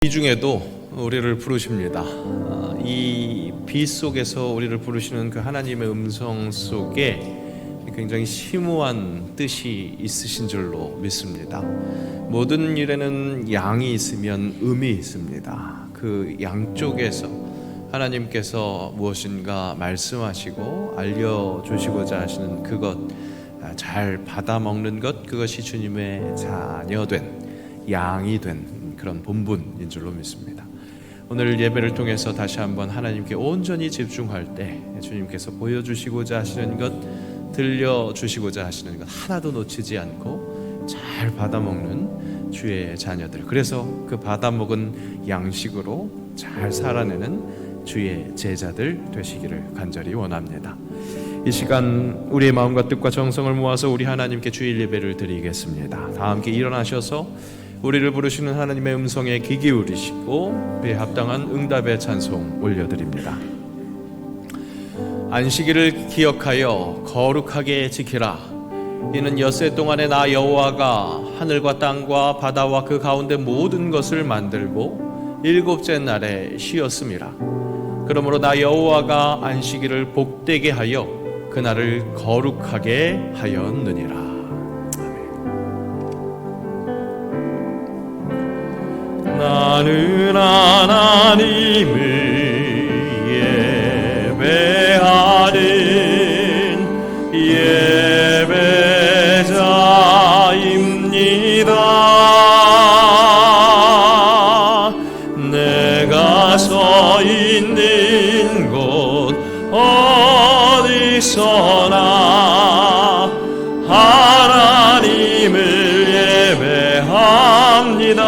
이 중에도 우리를 부르십니다. 이 빛 속에서 우리를 부르시는 그 하나님의 음성 속에 굉장히 심오한 뜻이 있으신 줄로 믿습니다. 모든 일에는 양이 있으면 음이 있습니다. 그 양쪽에서 하나님께서 무엇인가 말씀하시고 알려주시고자 하시는 그것, 잘 받아먹는 것, 그것이 주님의 자녀된, 양이 된 그런 본분인 줄로 믿습니다. 오늘 예배를 통해서 다시 한번 하나님께 온전히 집중할 때 주님께서 보여주시고자 하시는 것, 들려주시고자 하시는 것 하나도 놓치지 않고 잘 받아먹는 주의 자녀들, 그래서 그 받아먹은 양식으로 잘 살아내는 주의 제자들 되시기를 간절히 원합니다. 이 시간 우리의 마음과 뜻과 정성을 모아서 우리 하나님께 주일 예배를 드리겠습니다. 다 함께 일어나셔서 우리를 부르시는 하나님의 음성에 귀 기울이시고 그에 합당한 응답의 찬송 올려드립니다. 안식일을 기억하여 거룩하게 지키라. 이는 엿새 동안에 나 여호와가 하늘과 땅과 바다와 그 가운데 모든 것을 만들고 일곱째 날에 쉬었음이라. 그러므로 나 여호와가 안식일을 복되게 하여 그날을 거룩하게 하였느니라. 나는 하나님을 예배하는 예배자입니다. 내가 서 있는 곳 어디서나 하나님을 예배합니다.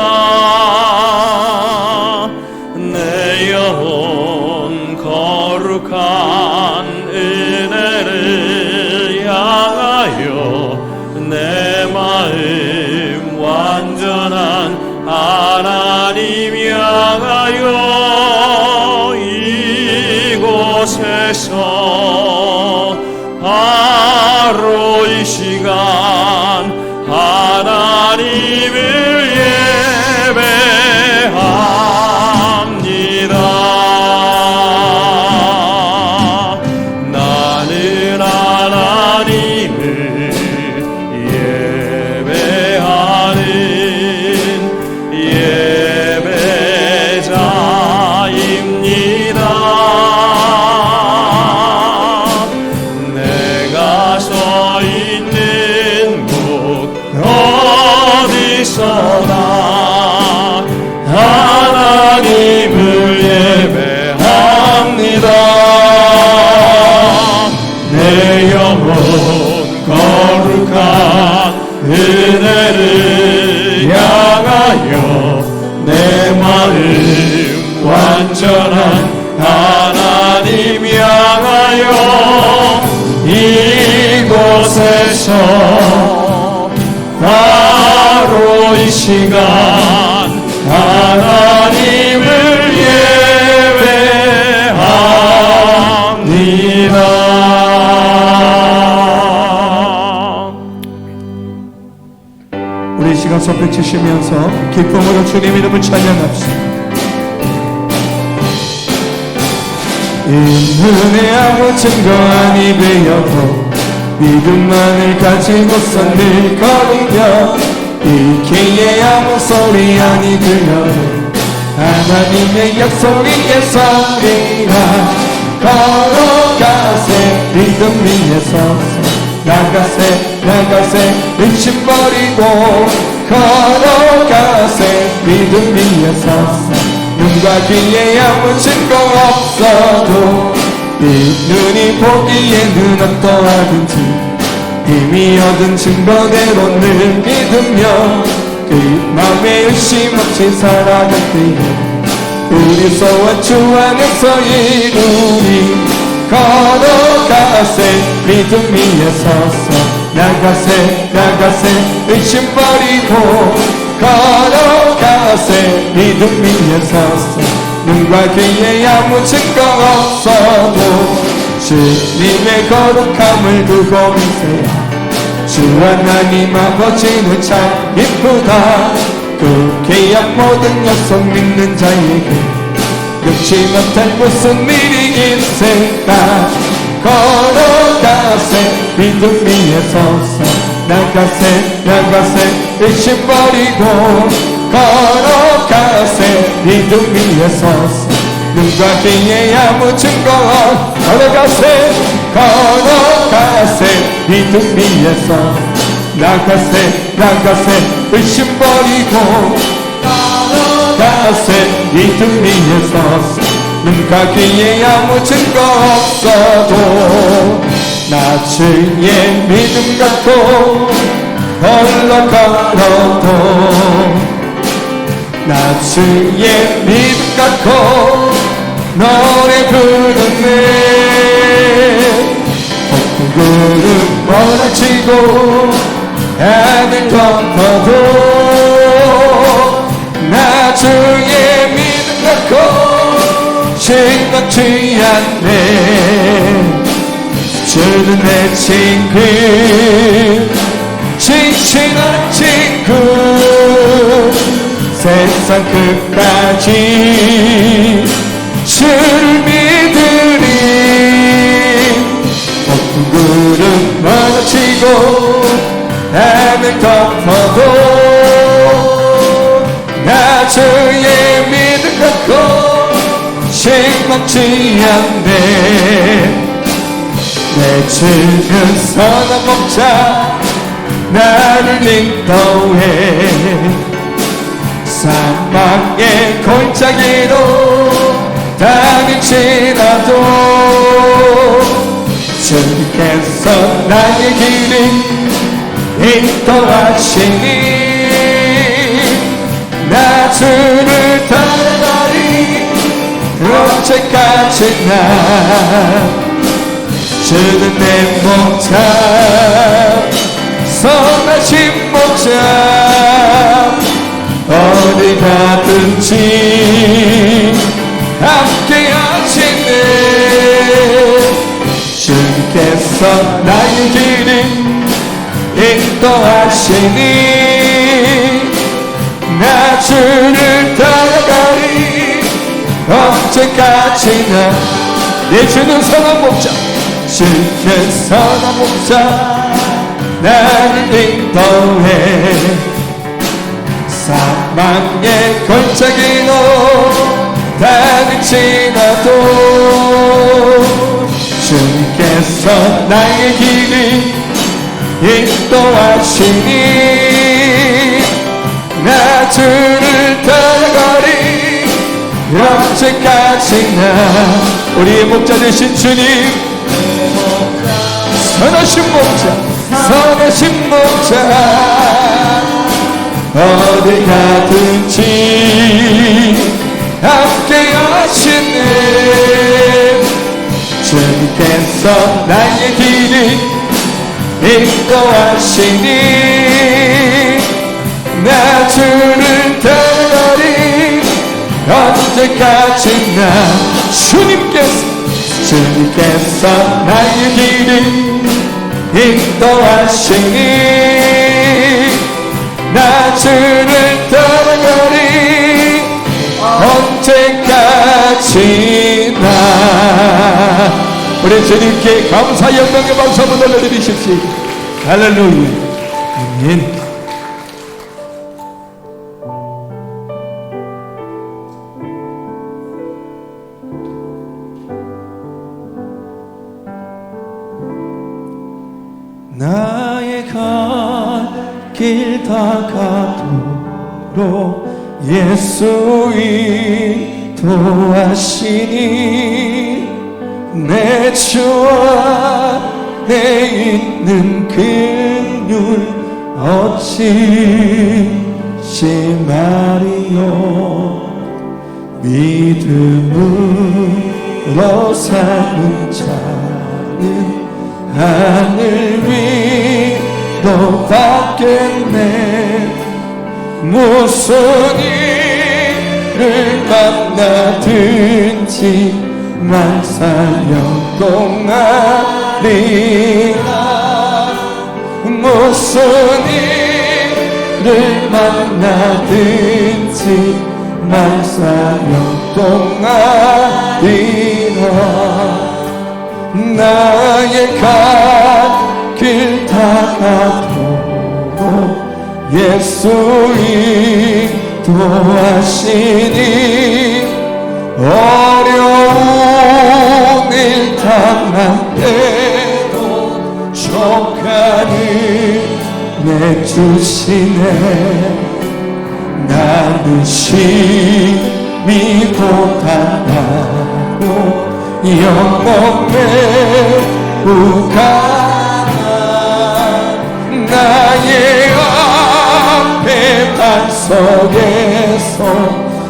거룩한 은혜를 향하여 내 마음 완전한 하나님 향하여 이곳에서 바로 이 시간 하나님을 예배합니다. 하나님을 예배합니다. 내 영혼 거룩한 은혜를 향하여 내 마음 완전한 하나님 향하여 이곳에서 바로 이 시간 하나님을 예배합니다. 우리 시간 손뼉 치시면서 기쁨으로 주님 이름을 찬양합시다. 인문에 아무 증거 아니 되어도 믿음만을 가지고서 늘 걸으며 이 기에 아무 소리 아니 들려도 하나님의 약속 위에 서리라. 걸어가세 믿음 위에 서서 나가세 의심 버리고 걸어가세 믿음 위에 서서 눈과 귀에 아무 증거 없어도 이 눈이 보기에는 어떠하든지 이미 얻은 증거대로 늘 믿으며 그 마음에 의심 없이 살아갈 때에 우리 소원 주 안에서 이루리. 걸어가세 믿음 위에 서서 나가세 의심 버리고 걸어가세 믿음 위에 서서 눈과 귀에 아무 증거 없어도 주님의 거룩함을 두고 미세요. 주 하나님 아버지는 참 이쁘다. 결국에야 모든 약속 믿는 자에게 역시 못할 무슨 일이 있을까. 걸어가세 믿음 위에 서서 나가세 의심 버리고 걸어가세 믿음 위에 서서 눈과 귀에 아무 증거 걸어가세 믿음 위에서 나가세 의심 버리고 걸어가세 믿음 위에서 눈과 귀에 아무 증거 없어도 나 주의 믿음 갖고 홀로 걸어도 나 주의 믿음 갖고 노래 부르네. 폭풍 구름 몰아치고 하늘 덮어도 나 주의 믿음 갖고 생각지 않네. 주는 내 친구 진실한 친구 세상 끝까지 주를 믿으리. 폭풍 구름 몰아치고 하늘 덮어도 나 주의 믿음 갖고 실망치 않네. 내 주는 선한 목자 나를 인도해 사막의 골짜기로 땅을 지나도 주께서 나의 길을 인도하시니 나 주를 따라가리. 언제까지나 주는 내 목자 선하신 목자 어디 가든지 함께 하시네. 주께서 나의 길을 인도하시니 나 주를 따라가리. 언제까지나 내 주는 선한 목자 주는 선한 목자 나를 인도해 사막의 골짜기로 땅을 지나도 주께서 나의 길을 인도하시니 나 주를 따라가리. 언제까지나 우리의 목자 되신 주님 선하신 목자 어디 가든지 함께 하시네. 주께서 나의 길을 인도하시니 나 주를 따라가리. 언제까지나 주님께서 나의 길을 인도하시니 나 주를 따라가리. 언제까지나 우리 주님께 감사 영광의 박수 한번 올려드리십시오. 할렐루야. 아멘. 나의 갈 길 다가도록 예수 인도하시니 내 주 안에 있는 긍휼 어찌 말이요. 믿음으로 사는 자는 하늘 위로 받겠네. 무슨 일을 만나든지 만사여 공하리라. 무슨 만나든지 만사형 동안이라 나의 갈 길 다가도 예수 인도하시니 어려운 일 당할 때도 족하는 내주시네 나는 심히보다 나고 영원에 우가나 나의 앞에 반석에서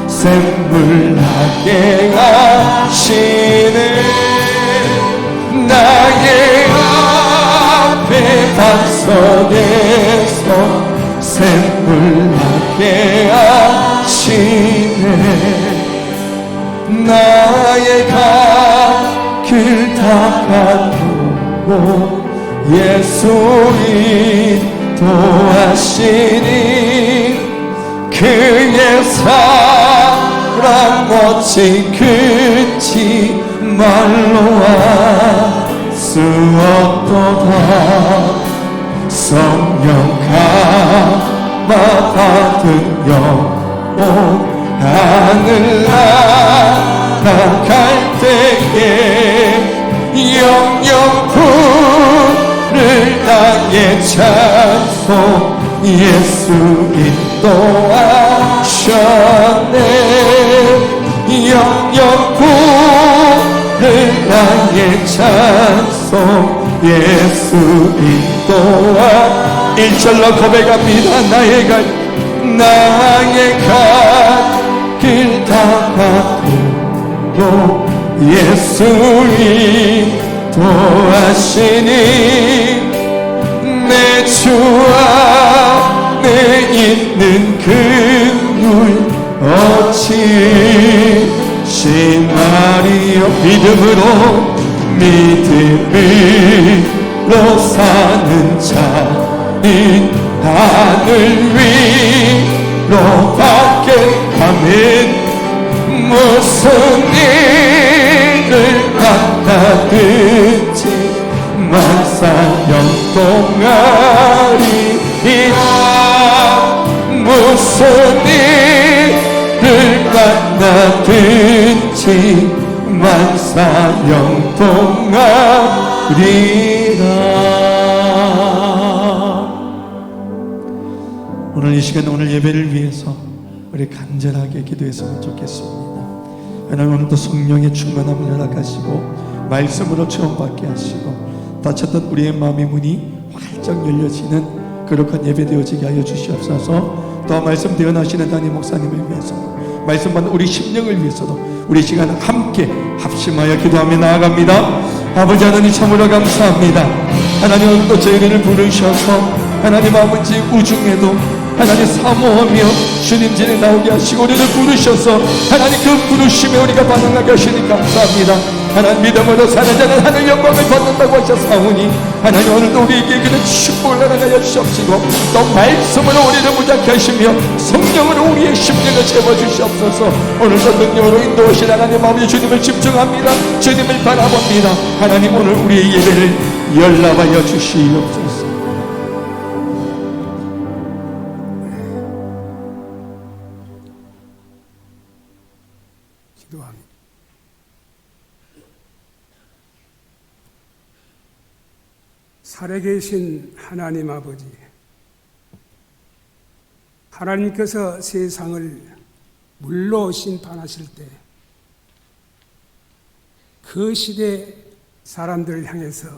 샘물나게 하시네 나의 앞에 반석에서 샘물나게 하시네 나의 갈 길 다가도 예수 인도하시니 그의 사랑 멋진 그치 말로 할 수 없도다 성령 감화 받은 영혼 하늘 나아갈 때에 영영 부를 나의 찬송 예수 인도하셨네 영영 부를 나의 찬송 예수 인도하 1절로 고백합니다 나의 갈 길 다가도 예수 인도하시니 내 주 안에 있는 긍휼 어찌 심하리요 믿음으로 사는 자는 하늘 위로 밖에 가면 무슨 일을 만나든지 만사형 동안이라 무슨 일을 만나든지 만사형 동안이라 오늘 이 시간 오늘 예배를 위해서 우리 간절하게 기도했으면 좋겠습니다. 하나님 오늘도 성령의 충만함을 허락하시고 말씀으로 체험받게 하시고 닫혔던 우리의 마음의 문이 활짝 열려지는 거룩한 예배 되어지게 하여 주시옵소서. 더 말씀 대언하시는 담임 목사님을 위해서 말씀 받는 우리 심령을 위해서도 우리 시간 함께 합심하여 기도하며 나아갑니다. 아버지 하나님 참으로 감사합니다. 하나님 오늘도 저희를 부르셔서 하나님 아버지 우중에도 하나님 사모하며 주님 전에 나오게 하시고 우리를 부르셔서 하나님 그 부르심에 우리가 반응하게 하시니 감사합니다. 하나님 믿음으로 사는 자는 하늘 영광을 받는다고 하셨사오니 하나님 오늘도 우리에게 그런 축복을 나눠가여 주시옵시고 또 말씀으로 우리를 무장케 하시며 성령으로 우리의 심령을 채워주시옵소서. 오늘도 능력으로 인도하신 하나님 아버지 주님을 집중합니다. 주님을 바라봅니다. 하나님 오늘 우리의 예배를 열납하여 주시옵소서. 기도합니다. 살아계신 하나님 아버지, 하나님께서 세상을 물로 심판하실 때 그 시대 사람들을 향해서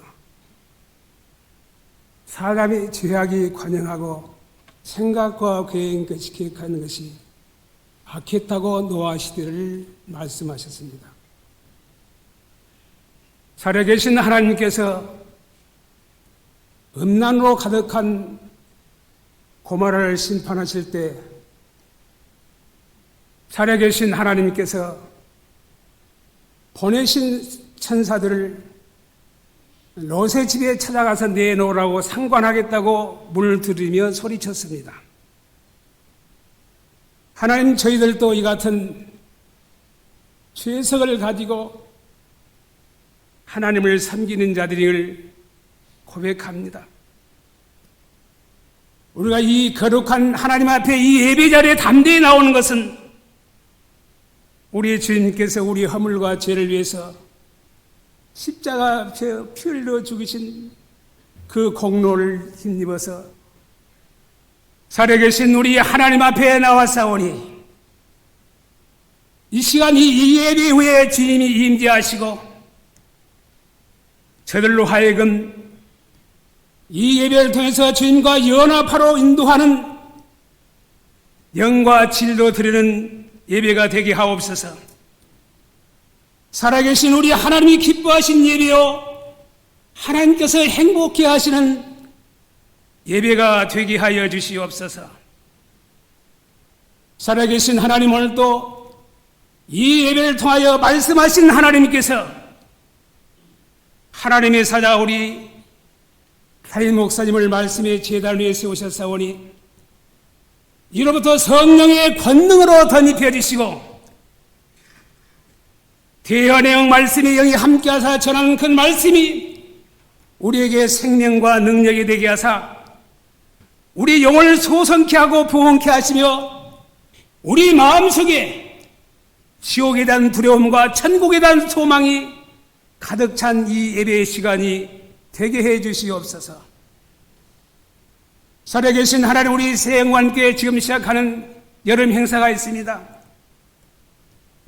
사람이 죄악이 관영하고 생각과 계획하는 것이 악했다고 노아 시대를 말씀하셨습니다. 살아계신 하나님께서 음란으로 가득한 고모라를 심판하실 때 살아계신 하나님께서 보내신 천사들을 롯의 집에 찾아가서 내놓으라고 상관하겠다고 문을 두드리며 소리쳤습니다. 하나님, 저희들도 이 같은 죄성을 가지고 하나님을 섬기는 자들을 고백합니다. 우리가 이 거룩한 하나님 앞에 이 예배 자리에 담대히 나오는 것은 우리 주님께서 우리 허물과 죄를 위해서 십자가 피 흘려 죽으신 그 공로를 힘입어서 살아계신 우리 하나님 앞에 나와사오니, 이 시간 이 예배 후에 주님이 임재하시고 저들로 하여금 이 예배를 통해서 주님과 연합하러 인도하는 영과 진리로 드리는 예배가 되게 하옵소서. 살아계신 우리 하나님이 기뻐하신 예배요, 하나님께서 행복해 하시는 예배가 되게 하여 주시옵소서. 살아계신 하나님, 오늘도 이 예배를 통하여 말씀하신 하나님께서 하나님의 사자 우리 하인 목사님을 말씀의 제단 위에 세우셨사오니, 이로부터 성령의 권능으로 덧입혀 주시고 대언의 영 말씀의 영이 함께하사 전하는 그 말씀이 우리에게 생명과 능력이 되게 하사 우리 영혼을 소성케 하고 부흥케 하시며 우리 마음속에 지옥에 대한 두려움과 천국에 대한 소망이 가득 찬 이 예배의 시간이 되게 해 주시옵소서. 살아계신 하나님, 우리 세영관교회 지금 시작하는 여름 행사가 있습니다.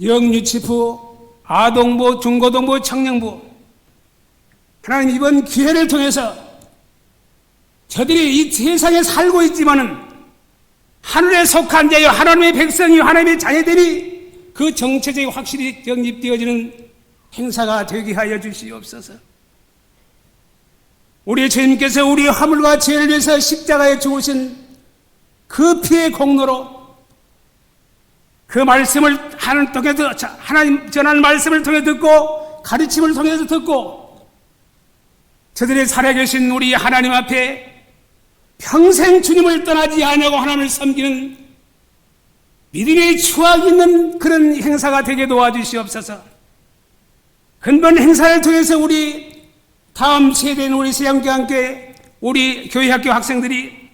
영유치부, 아동부, 중고등부, 청년부, 하나님 이번 기회를 통해서 저들이 이 세상에 살고 있지만은 하늘에 속한 자여 하나님의 백성이 하나님의 자녀들이 그 정체적이 확실히 정립되어지는 행사가 되게 하여 주시옵소서. 우리 주님께서 우리 허물과 죄를 위해서 십자가에 죽으신 그 피의 공로로 그 말씀을 하나님 전하는 말씀을 통해 듣고 가르침을 통해서 듣고 저들이 살아계신 우리 하나님 앞에 평생 주님을 떠나지 아니하고 하나님을 섬기는 믿음의 추억이 있는 그런 행사가 되게 도와주시옵소서. 근본 행사를 통해서 우리 다음 세대인 우리 세영교회 우리 교회학교 학생들이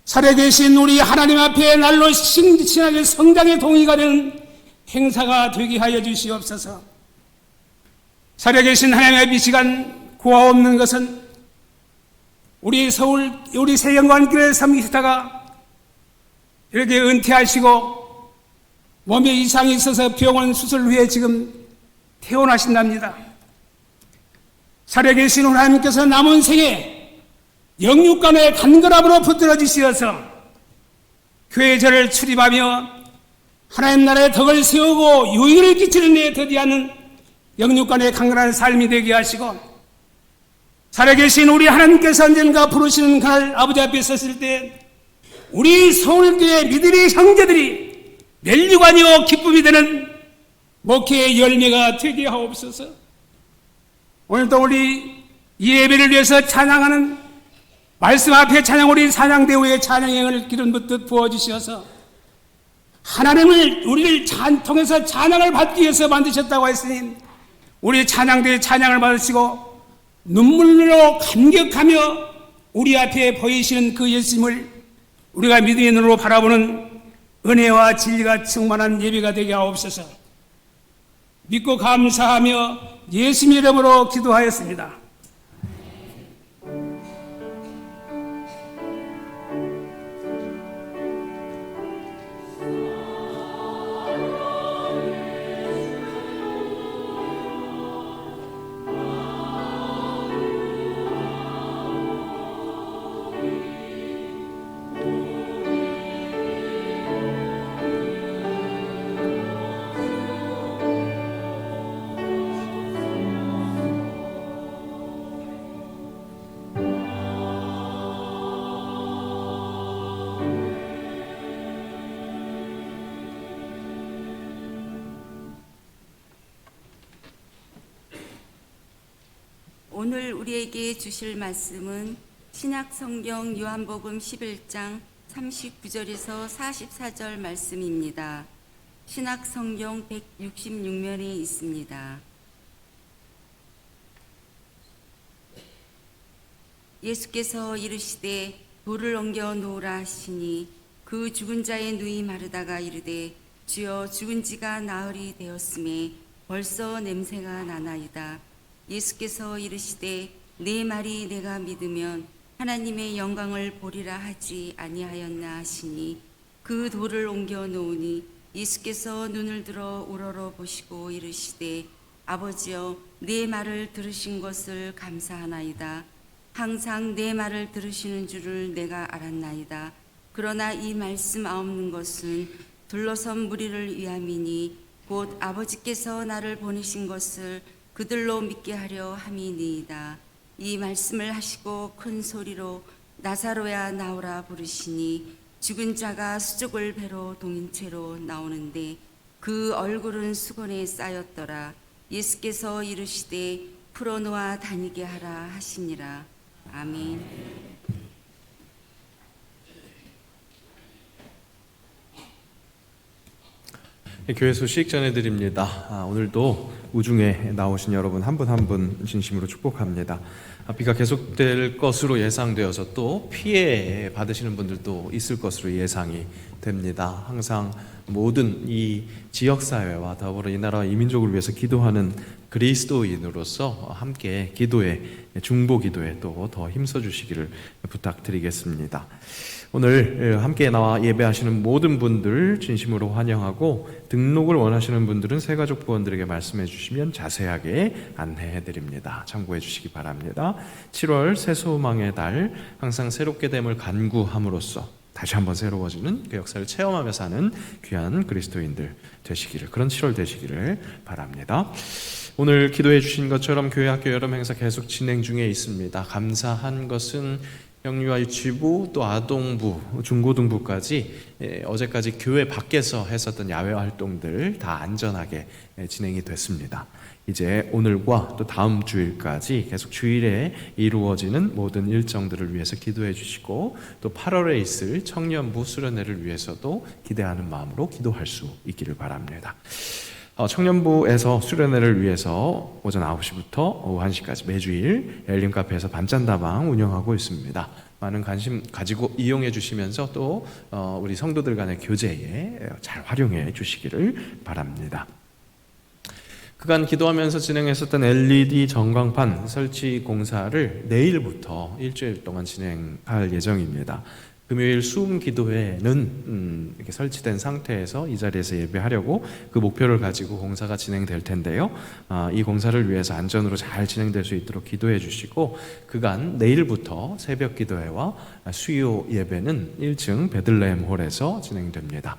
살아계신 우리 하나님 앞에 날로 신진하게 성장의 동의가 되는 행사가 되게 하여 주시옵소서. 살아계신 하나님의 이 시간 고아없는 것은 우리 서울 우리 세영관교회 섬기시다가 이렇게 은퇴하시고 몸에 이상이 있어서 병원 수술 후에 지금 퇴원하신답니다. 살아계신 하나님께서 남은 생에 영육간의 간결함으로 붙들어 주시어서 교회절을 출입하며 하나님 나라의 덕을 세우고 유익을 끼치는 데 더디하는 영육간의 강건한 삶이 되게 하시고, 살아계신 우리 하나님께서 언젠가 부르시는 그날 아버지 앞에 섰을 때 우리 서울교회 믿음의 형제들이 멸류관이요 기쁨이 되는 목회의 열매가 되게 하옵소서. 오늘도 우리 이 예배를 위해서 찬양하는 말씀 앞에 찬양 우리 찬양대우의 찬양행을 기름 붓듯 부어주셔서 하나님을 우리를 통해서 찬양을 받기 위해서 만드셨다고 했으니 우리 찬양대의 찬양을 받으시고 눈물로 감격하며 우리 앞에 보이시는 그 예수님을 우리가 믿음의 눈으로 바라보는 은혜와 진리가 충만한 예배가 되게 하옵소서. 믿고 감사하며 예수님 이름으로 기도하였습니다. 오늘 우리에게 주실 말씀은 신약성경 요한복음 11장 39절에서 44절 말씀입니다. 신약 성경 166면에 있습니다. 예수께서 이르시되 돌을 옮겨 놓으라 하시니 그 죽은 자의 누이 마르다가 이르되 주여 죽은 지가 나흘이 되었음에 벌써 냄새가 나나이다. 예수께서 이르시되 내 말이 내가 믿으면 하나님의 영광을 보리라 하지 아니하였나 하시니 그 돌을 옮겨 놓으니 예수께서 눈을 들어 우러러 보시고 이르시되 아버지여 내 말을 들으신 것을 감사하나이다. 항상 내 말을 들으시는 줄을 내가 알았나이다. 그러나 이 말씀 아옵는 것은 둘러선 무리를 위함이니 곧 아버지께서 나를 보내신 것을 그들로 믿게 하려 함이니이다. 이 말씀을 하시고 큰 소리로 나사로야 나오라 부르시니 죽은 자가 수족을 배로 동인 채로 나오는데 그 얼굴은 수건에 쌓였더라. 예수께서 이르시되 풀어놓아 다니게 하라 하시니라. 아멘. 교회 소식 전해드립니다. 오늘도 우중에 나오신 여러분 한 분 한 분 진심으로 축복합니다. 비가 계속될 것으로 예상되어서 또 피해 받으시는 분들도 있을 것으로 예상이 됩니다. 항상 모든 이 지역사회와 더불어 이 나라와 이 민족을 위해서 기도하는 그리스도인으로서 함께 기도에, 중보 기도에 또 더 힘써 주시기를 부탁드리겠습니다. 오늘 함께 나와 예배하시는 모든 분들 진심으로 환영하고, 등록을 원하시는 분들은 새가족 부원들에게 말씀해 주시면 자세하게 안내해 드립니다. 참고해 주시기 바랍니다. 7월 새소망의 달, 항상 새롭게 됨을 간구함으로써 다시 한번 새로워지는 그 역사를 체험하며 사는 귀한 그리스도인들 되시기를, 그런 7월 되시기를 바랍니다. 오늘 기도해 주신 것처럼 교회 학교 여름 행사 계속 진행 중에 있습니다. 감사한 것은 영유아 유치부, 또 아동부, 중고등부까지 어제까지 교회 밖에서 했었던 야외 활동들 다 안전하게 진행이 됐습니다. 이제 오늘과 또 다음 주일까지 계속 주일에 이루어지는 모든 일정들을 위해서 기도해 주시고, 또 8월에 있을 청년부 수련회를 위해서도 기대하는 마음으로 기도할 수 있기를 바랍니다. 청년부에서 수련회를 위해서 오전 9시부터 오후 1시까지 매주일 엘림 카페에서 밤잠다방 운영하고 있습니다. 많은 관심 가지고 이용해 주시면서 또 우리 성도들 간의 교제에 잘 활용해 주시기를 바랍니다. 그간 기도하면서 진행했었던 LED 전광판 설치 공사를 내일부터 일주일 동안 진행할 예정입니다. 금요일 수음 기도회는 이렇게 설치된 상태에서 이 자리에서 예배하려고 그 목표를 가지고 공사가 진행될 텐데요. 이 공사를 위해서 안전으로 잘 진행될 수 있도록 기도해 주시고, 그간 내일부터 새벽 기도회와 수요 예배는 1층 베들레헴 홀에서 진행됩니다.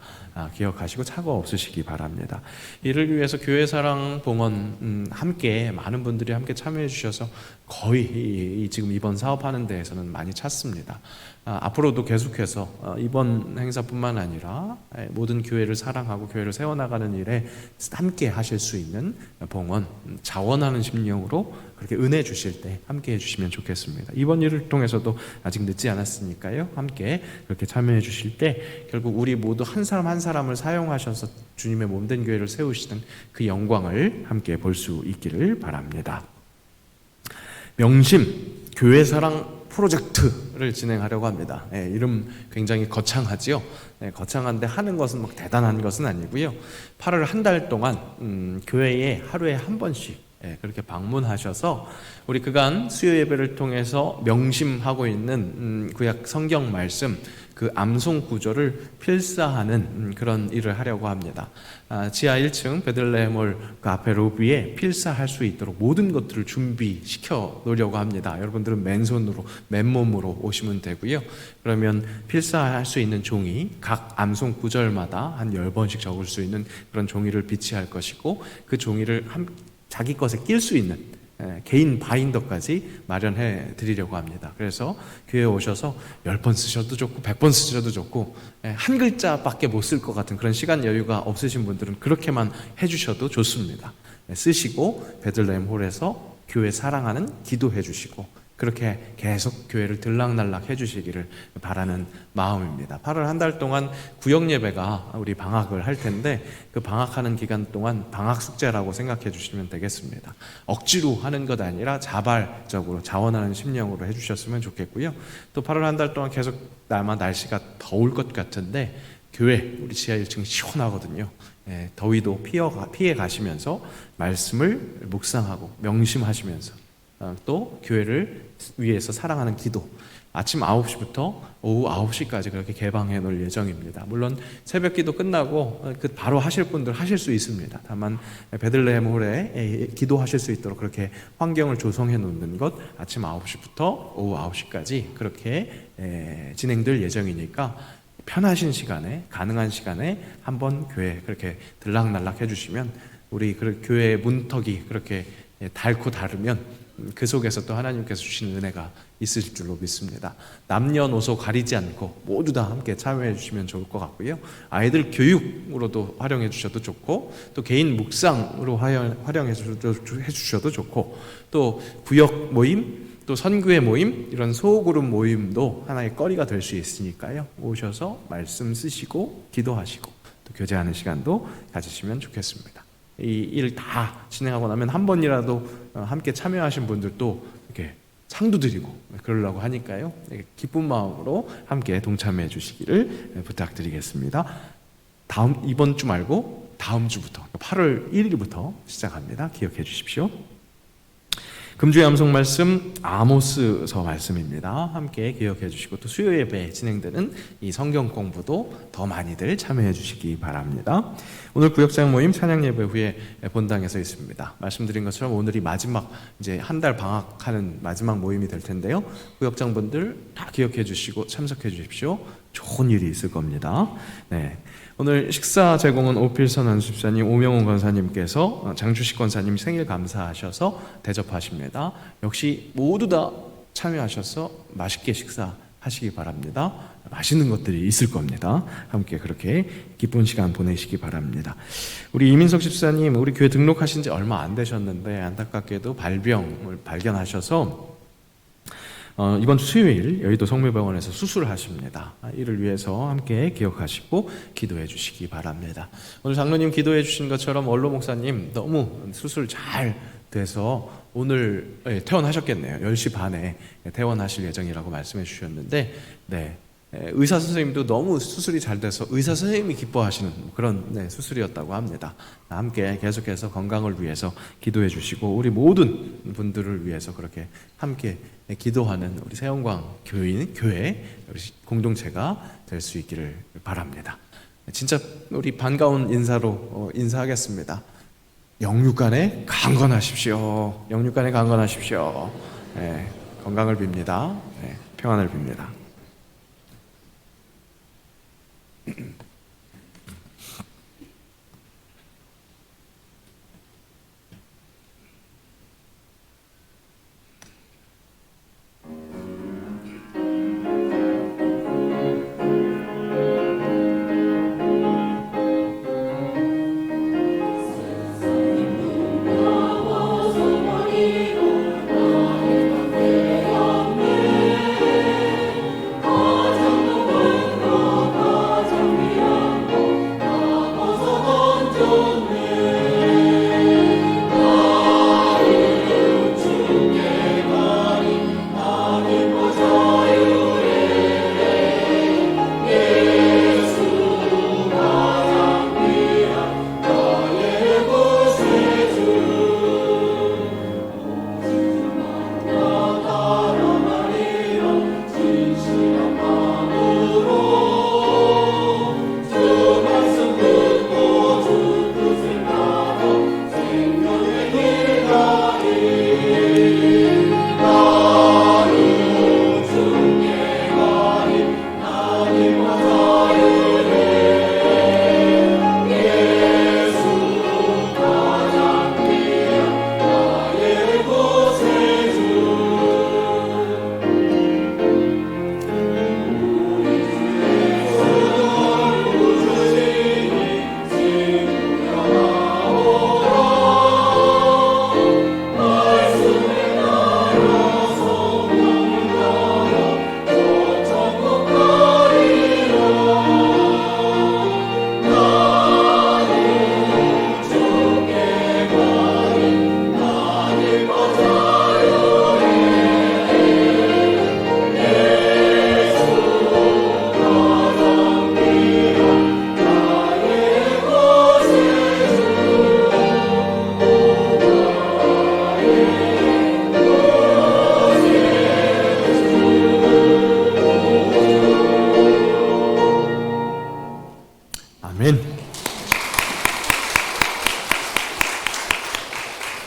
기억하시고 착오 없으시기 바랍니다. 이를 위해서 교회사랑 봉헌 함께 많은 분들이 함께 참여해 주셔서 거의 지금 이번 사업하는 데에서는 많이 찼습니다. 앞으로도 계속해서 이번 행사뿐만 아니라 모든 교회를 사랑하고 교회를 세워나가는 일에 함께 하실 수 있는 봉헌, 자원하는 심령으로 그렇게 은혜 주실 때 함께 해주시면 좋겠습니다. 이번 일을 통해서도 아직 늦지 않았으니까요, 함께 그렇게 참여해 주실 때 결국 우리 모두 한 사람 한 사람을 사용하셔서 주님의 몸된 교회를 세우시는 그 영광을 함께 볼 수 있기를 바랍니다. 명심 교회사랑 프로젝트를 진행하려고 합니다. 이름 굉장히 거창하지요. 거창한데 하는 것은 막 대단한 것은 아니고요. 8월 한 달 동안 교회에 하루에 한 번씩 그렇게 방문하셔서 우리 그간 수요 예배를 통해서 명심하고 있는 구약 성경 말씀, 그 암송 구절을 필사하는 그런 일을 하려고 합니다. 지하 1층 베들레헴홀 그 앞에 로비에 필사할 수 있도록 모든 것들을 준비시켜 놓으려고 합니다. 여러분들은 맨손으로 맨몸으로 오시면 되고요. 그러면 필사할 수 있는 종이 각 암송 구절마다 한 10번씩 적을 수 있는 그런 종이를 비치할 것이고, 그 종이를 자기 것에 낄 수 있는 개인 바인더까지 마련해 드리려고 합니다. 그래서 교회에 오셔서 10번 쓰셔도 좋고 100번 쓰셔도 좋고, 한 글자밖에 못 쓸 것 같은 그런 시간 여유가 없으신 분들은 그렇게만 해주셔도 좋습니다. 쓰시고 베들레헴 홀에서 교회 사랑하는 기도해 주시고, 그렇게 계속 교회를 들락날락 해주시기를 바라는 마음입니다. 8월 한 달 동안 구역 예배가 우리 방학을 할 텐데 그 방학하는 기간 동안 방학 숙제라고 생각해 주시면 되겠습니다. 억지로 하는 것 아니라 자발적으로 자원하는 심령으로 해주셨으면 좋겠고요. 또 8월 한 달 동안 계속 아마 날씨가 더울 것 같은데 교회 우리 지하 1층 시원하거든요. 더위도 피해 가시면서 말씀을 묵상하고 명심하시면서 또 교회를 위해서 사랑하는 기도, 아침 9시부터 오후 9시까지 그렇게 개방해 놓을 예정입니다. 물론 새벽 기도 끝나고 바로 하실 분들 하실 수 있습니다. 다만 베들레헴 홀에 기도하실 수 있도록 그렇게 환경을 조성해 놓는 것, 아침 9시부터 오후 9시까지 그렇게 진행될 예정이니까 편하신 시간에, 가능한 시간에 한번 교회 그렇게 들락날락 해주시면 우리 그 교회의 문턱이 그렇게 닳고 다르면 그 속에서 또 하나님께서 주시는 은혜가 있으실 줄로 믿습니다. 남녀노소 가리지 않고 모두 다 함께 참여해 주시면 좋을 것 같고요. 아이들 교육으로도 활용해 주셔도 좋고 또 개인 묵상으로 활용해 주셔도 좋고 또 구역 모임 또 선교회 모임 이런 소그룹 모임도 하나의 거리가 될 수 있으니까요. 오셔서 말씀 쓰시고 기도하시고 또 교제하는 시간도 가지시면 좋겠습니다. 이 일 다 진행하고 나면 한 번이라도 함께 참여하신 분들도 이렇게 상도 드리고 그러려고 하니까요. 기쁜 마음으로 함께 동참해 주시기를 부탁드리겠습니다. 이번 주 말고 다음 주부터 8월 1일부터 시작합니다. 기억해 주십시오. 금주의 암송 말씀 아모스서 말씀입니다. 함께 기억해 주시고 또 수요 예배 진행되는 이 성경 공부도 더 많이들 참여해 주시기 바랍니다. 오늘 구역장 모임 찬양 예배 후에 본당에서 있습니다. 말씀드린 것처럼 오늘이 마지막 이제 한 달 방학하는 마지막 모임이 될 텐데요. 구역장 분들 다 기억해 주시고 참석해 주십시오. 좋은 일이 있을 겁니다. 네. 오늘 식사 제공은 오필선 안수집사님, 오명훈 권사님께서 장주식 권사님 생일 감사하셔서 대접하십니다. 역시 모두 다 참여하셔서 맛있게 식사하시기 바랍니다. 맛있는 것들이 있을 겁니다. 함께 그렇게 기쁜 시간 보내시기 바랍니다. 우리 이민석 집사님, 우리 교회 등록하신 지 얼마 안 되셨는데 안타깝게도 발병을 발견하셔서 이번 주 수요일 여의도 성묘병원에서 수술을 하십니다. 이를 위해서 함께 기억하시고 기도해 주시기 바랍니다. 오늘 장로님 기도해 주신 것처럼 원로 목사님 너무 수술 잘 돼서 오늘 퇴원하셨겠네요. 10시 반에 퇴원하실 예정이라고 말씀해 주셨는데 의사 선생님도 너무 수술이 잘 돼서 의사 선생님이 기뻐하시는 그런 수술이었다고 합니다. 함께 계속해서 건강을 위해서 기도해 주시고 우리 모든 분들을 위해서 그렇게 함께 기도하는 우리 세영광 교회 우리 공동체가 될 수 있기를 바랍니다. 진짜 우리 반가운 인사로 인사하겠습니다. 영육간에 강건하십시오. 영육간에 강건하십시오. 건강을 빕니다. 평안을 빕니다.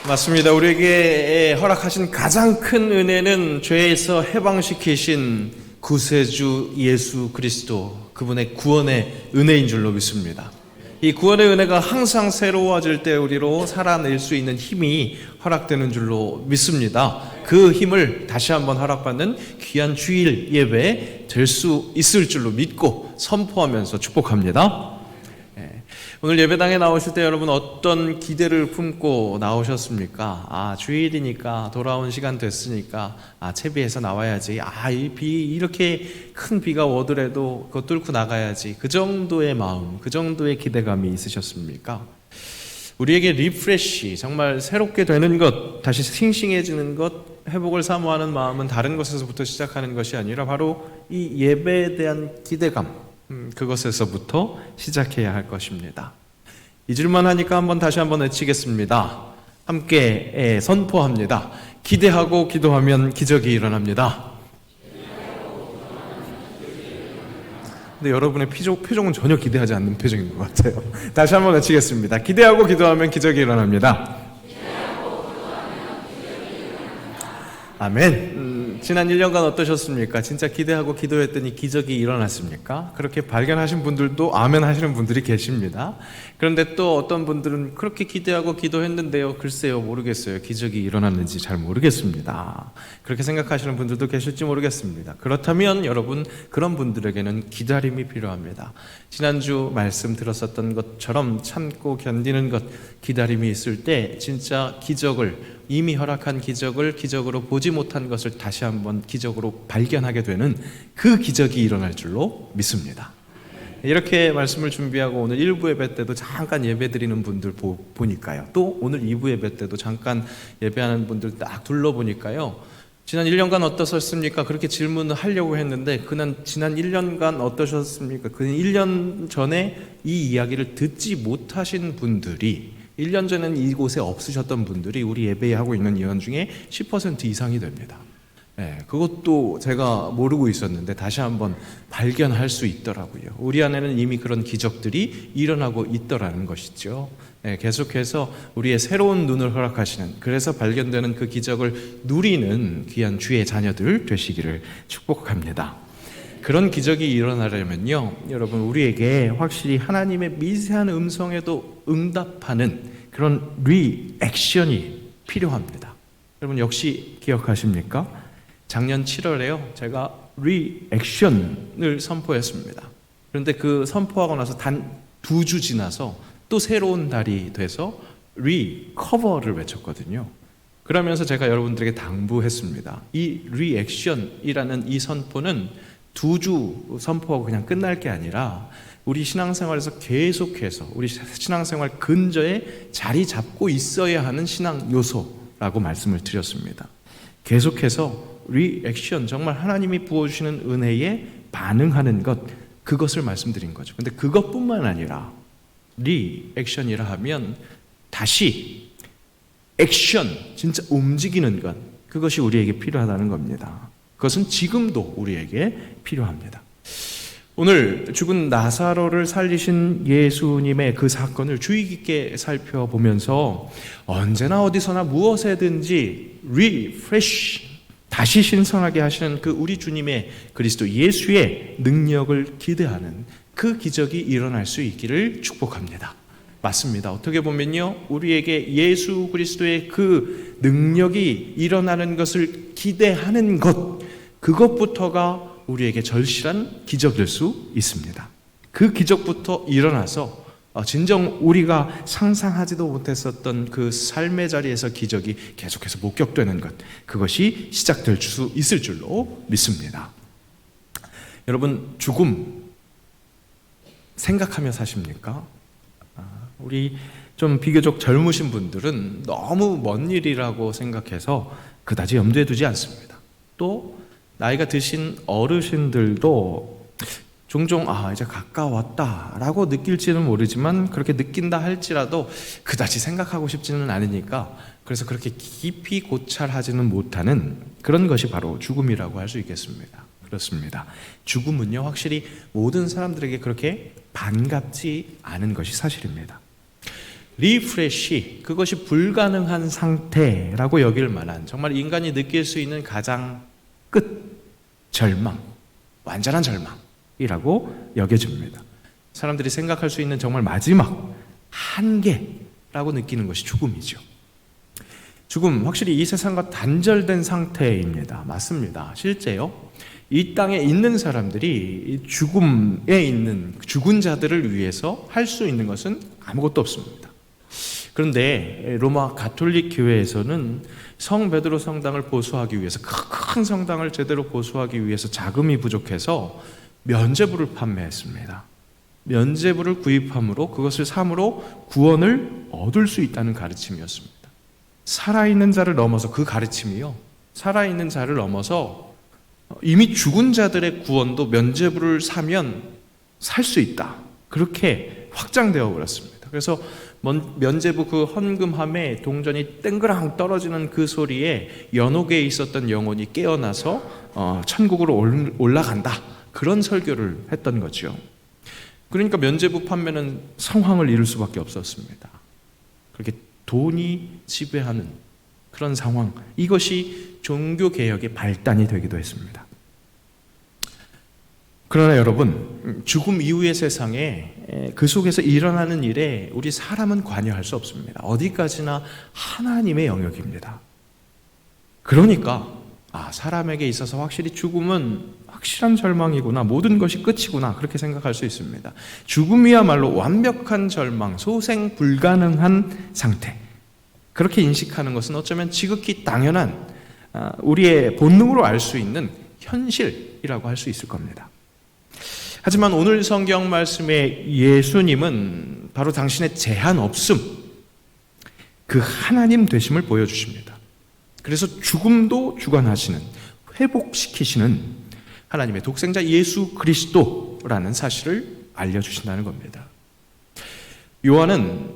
맞습니다. 우리에게 허락하신 가장 큰 은혜는 죄에서 해방시키신 구세주 예수 그리스도, 그분의 구원의 은혜인 줄로 믿습니다. 이 구원의 은혜가 항상 새로워질 때 우리로 살아낼 수 있는 힘이 허락되는 줄로 믿습니다. 그 힘을 다시 한번 허락받는 귀한 주일 예배에 될 수 있을 줄로 믿고 선포하면서 축복합니다. 오늘 예배당에 나오실 때 여러분 어떤 기대를 품고 나오셨습니까? 주일이니까 돌아온 시간 됐으니까 채비해서 나와야지. 이 비 이렇게 큰 비가 오더라도 그거 뚫고 나가야지. 그 정도의 마음, 그 정도의 기대감이 있으셨습니까? 우리에게 리프레시, 정말 새롭게 되는 것, 다시 싱싱해지는 것, 회복을 사모하는 마음은 다른 것에서부터 시작하는 것이 아니라 바로 이 예배에 대한 기대감, 그것에서부터 시작해야 할 것입니다. 잊을만 하니까 다시 한번 외치겠습니다. 함께 선포합니다. 기대하고 기도하면 기적이 일어납니다. 근데 여러분의 표정은 전혀 기대하지 않는 표정인 것 같아요. 다시 한번 외치겠습니다. 기대하고 기도하면 기적이 일어납니다. 아멘. 지난 1년간 어떠셨습니까? 진짜 기대하고 기도했더니 기적이 일어났습니까? 그렇게 발견하신 분들도 아멘 하시는 분들이 계십니다. 그런데 또 어떤 분들은 그렇게 기대하고 기도했는데요, 글쎄요, 모르겠어요. 기적이 일어났는지 잘 모르겠습니다. 그렇게 생각하시는 분들도 계실지 모르겠습니다. 그렇다면 여러분, 그런 분들에게는 기다림이 필요합니다. 지난주 말씀 들었었던 것처럼 참고 견디는 것, 기다림이 있을 때 진짜 기적을, 이미 허락한 기적을 기적으로 보지 못한 것을 다시 한번 기적으로 발견하게 되는 그 기적이 일어날 줄로 믿습니다. 이렇게 말씀을 준비하고 오늘 1부 예배 때도 잠깐 예배 드리는 분들 보니까요, 또 오늘 2부 예배 때도 잠깐 예배하는 분들 딱 둘러보니까요, 지난 1년간 어떠셨습니까? 그렇게 질문을 하려고 했는데 지난 1년간 어떠셨습니까? 그 1년 전에 이 이야기를 듣지 못하신 분들이, 1년 전에는 이곳에 없으셨던 분들이 우리 예배에 하고 있는 예언 중에 10% 이상이 됩니다. 그것도 제가 모르고 있었는데 다시 한번 발견할 수 있더라고요. 우리 안에는 이미 그런 기적들이 일어나고 있더라는 것이죠. 계속해서 우리의 새로운 눈을 허락하시는, 그래서 발견되는 그 기적을 누리는 귀한 주의 자녀들 되시기를 축복합니다. 그런 기적이 일어나려면요, 여러분, 우리에게 확실히 하나님의 미세한 음성에도 응답하는 그런 리액션이 필요합니다. 여러분 역시 기억하십니까? 작년 7월에요, 제가 리액션을 선포했습니다. 그런데 그 선포하고 나서 단 2주 지나서 또 새로운 달이 돼서 리커버를 외쳤거든요. 그러면서 제가 여러분들에게 당부했습니다. 이 리액션이라는 이 선포는 2주 선포하고 그냥 끝날 게 아니라 우리 신앙생활에서 계속해서 우리 신앙생활 근저에 자리 잡고 있어야 하는 신앙 요소라고 말씀을 드렸습니다. 계속해서 리액션, 정말 하나님이 부어주시는 은혜에 반응하는 것, 그것을 말씀드린 거죠. 근데 그것뿐만 아니라 리액션이라 하면 다시 액션, 진짜 움직이는 것, 그것이 우리에게 필요하다는 겁니다. 그것은 지금도 우리에게 필요합니다. 오늘 죽은 나사로를 살리신 예수님의 그 사건을 주의 깊게 살펴보면서 언제나 어디서나 무엇에든지 리프레시, 다시 신선하게 하시는 그 우리 주님의 그리스도 예수의 능력을 기대하는 그 기적이 일어날 수 있기를 축복합니다. 맞습니다. 어떻게 보면요, 우리에게 예수 그리스도의 그 능력이 일어나는 것을 기대하는 것, 그것부터가 우리에게 절실한 기적일 수 있습니다. 그 기적부터 일어나서 진정 우리가 상상하지도 못했었던 그 삶의 자리에서 기적이 계속해서 목격되는 것, 그것이 시작될 수 있을 줄로 믿습니다. 여러분, 죽음 생각하며 사십니까? 우리 좀 비교적 젊으신 분들은 너무 먼 일이라고 생각해서 그다지 염두에 두지 않습니다. 또 나이가 드신 어르신들도 종종 이제 가까웠다라고 느낄지는 모르지만 그렇게 느낀다 할지라도 그다지 생각하고 싶지는 않으니까, 그래서 그렇게 깊이 고찰하지는 못하는 그런 것이 바로 죽음이라고 할 수 있겠습니다. 그렇습니다. 죽음은요, 확실히 모든 사람들에게 그렇게 반갑지 않은 것이 사실입니다. 리프레시, 그것이 불가능한 상태라고 여길 만한, 정말 인간이 느낄 수 있는 가장 끝, 절망, 완전한 절망이라고 여겨집니다. 사람들이 생각할 수 있는 정말 마지막 한계라고 느끼는 것이 죽음이죠. 죽음, 확실히 이 세상과 단절된 상태입니다. 맞습니다. 실제요, 이 땅에 있는 사람들이 죽음에 있는 죽은 자들을 위해서 할 수 있는 것은 아무것도 없습니다. 그런데 로마 가톨릭 교회에서는 성 베드로 성당을 보수하기 위해서, 큰 성당을 제대로 보수하기 위해서 자금이 부족해서 면죄부를 판매했습니다. 면죄부를 구입함으로 그것을 삼으로 구원을 얻을 수 있다는 가르침이었습니다. 살아있는 자를 넘어서, 그 가르침이요, 살아있는 자를 넘어서 이미 죽은 자들의 구원도 면죄부를 사면 살 수 있다, 그렇게 확장되어 버렸습니다. 그래서 면죄부 그 헌금함에 동전이 땡그랑 떨어지는 그 소리에 연옥에 있었던 영혼이 깨어나서 천국으로 올라간다, 그런 설교를 했던 거죠. 그러니까 면죄부 판매는 성황을 이룰 수밖에 없었습니다. 그렇게 돈이 지배하는 그런 상황, 이것이 종교개혁의 발단이 되기도 했습니다. 그러나 여러분, 죽음 이후의 세상에 그 속에서 일어나는 일에 우리 사람은 관여할 수 없습니다. 어디까지나 하나님의 영역입니다. 그러니까 사람에게 있어서 확실히 죽음은 확실한 절망이구나, 모든 것이 끝이구나, 그렇게 생각할 수 있습니다. 죽음이야말로 완벽한 절망, 소생 불가능한 상태, 그렇게 인식하는 것은 어쩌면 지극히 당연한, 우리의 본능으로 알 수 있는 현실이라고 할 수 있을 겁니다. 하지만 오늘 성경 말씀의 예수님은 바로 당신의 제한 없음, 그 하나님 되심을 보여주십니다. 그래서 죽음도 주관하시는, 회복시키시는 하나님의 독생자 예수 그리스도라는 사실을 알려주신다는 겁니다. 요한은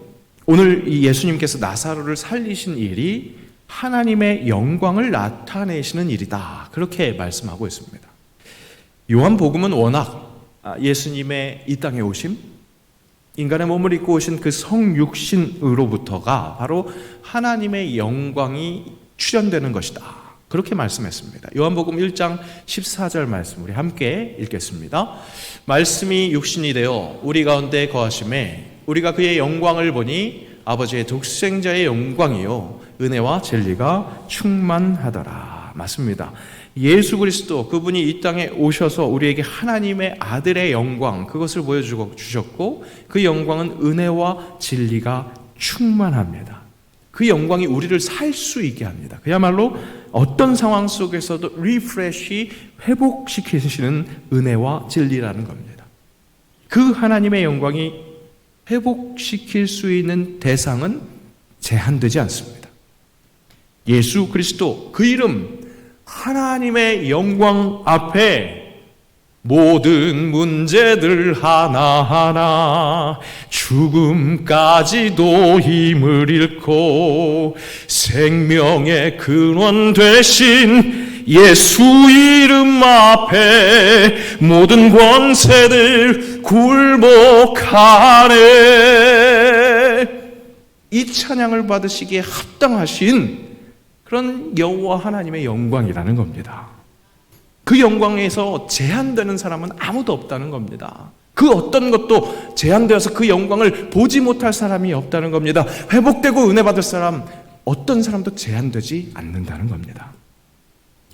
오늘 이 예수님께서 나사로를 살리신 일이 하나님의 영광을 나타내시는 일이다, 그렇게 말씀하고 있습니다. 요한복음은 워낙 예수님의 이 땅에 오심, 인간의 몸을 입고 오신 그 성육신으로부터가 바로 하나님의 영광이 출현되는 것이다, 그렇게 말씀했습니다. 요한복음 1장 14절 말씀 우리 함께 읽겠습니다. 말씀이 육신이 되어 우리 가운데 거하심에 우리가 그의 영광을 보니 아버지의 독생자의 영광이요 은혜와 진리가 충만하더라. 맞습니다. 예수 그리스도, 그분이 이 땅에 오셔서 우리에게 하나님의 아들의 영광, 그것을 보여주셨고 그 영광은 은혜와 진리가 충만합니다. 그 영광이 우리를 살 수 있게 합니다. 그야말로 어떤 상황 속에서도 리프레시, 회복시키시는 은혜와 진리라는 겁니다. 그 하나님의 영광이 회복시킬 수 있는 대상은 제한되지 않습니다. 예수 그리스도, 그 이름, 하나님의 영광 앞에 모든 문제들 하나하나, 죽음까지도 힘을 잃고 생명의 근원 되신 예수 이름 앞에 모든 권세들 굴복하네. 이 찬양을 받으시기에 합당하신 그런 여호와 하나님의 영광이라는 겁니다. 그 영광에서 제한되는 사람은 아무도 없다는 겁니다. 그 어떤 것도 제한되어서 그 영광을 보지 못할 사람이 없다는 겁니다. 회복되고 은혜 받을 사람, 어떤 사람도 제한되지 않는다는 겁니다.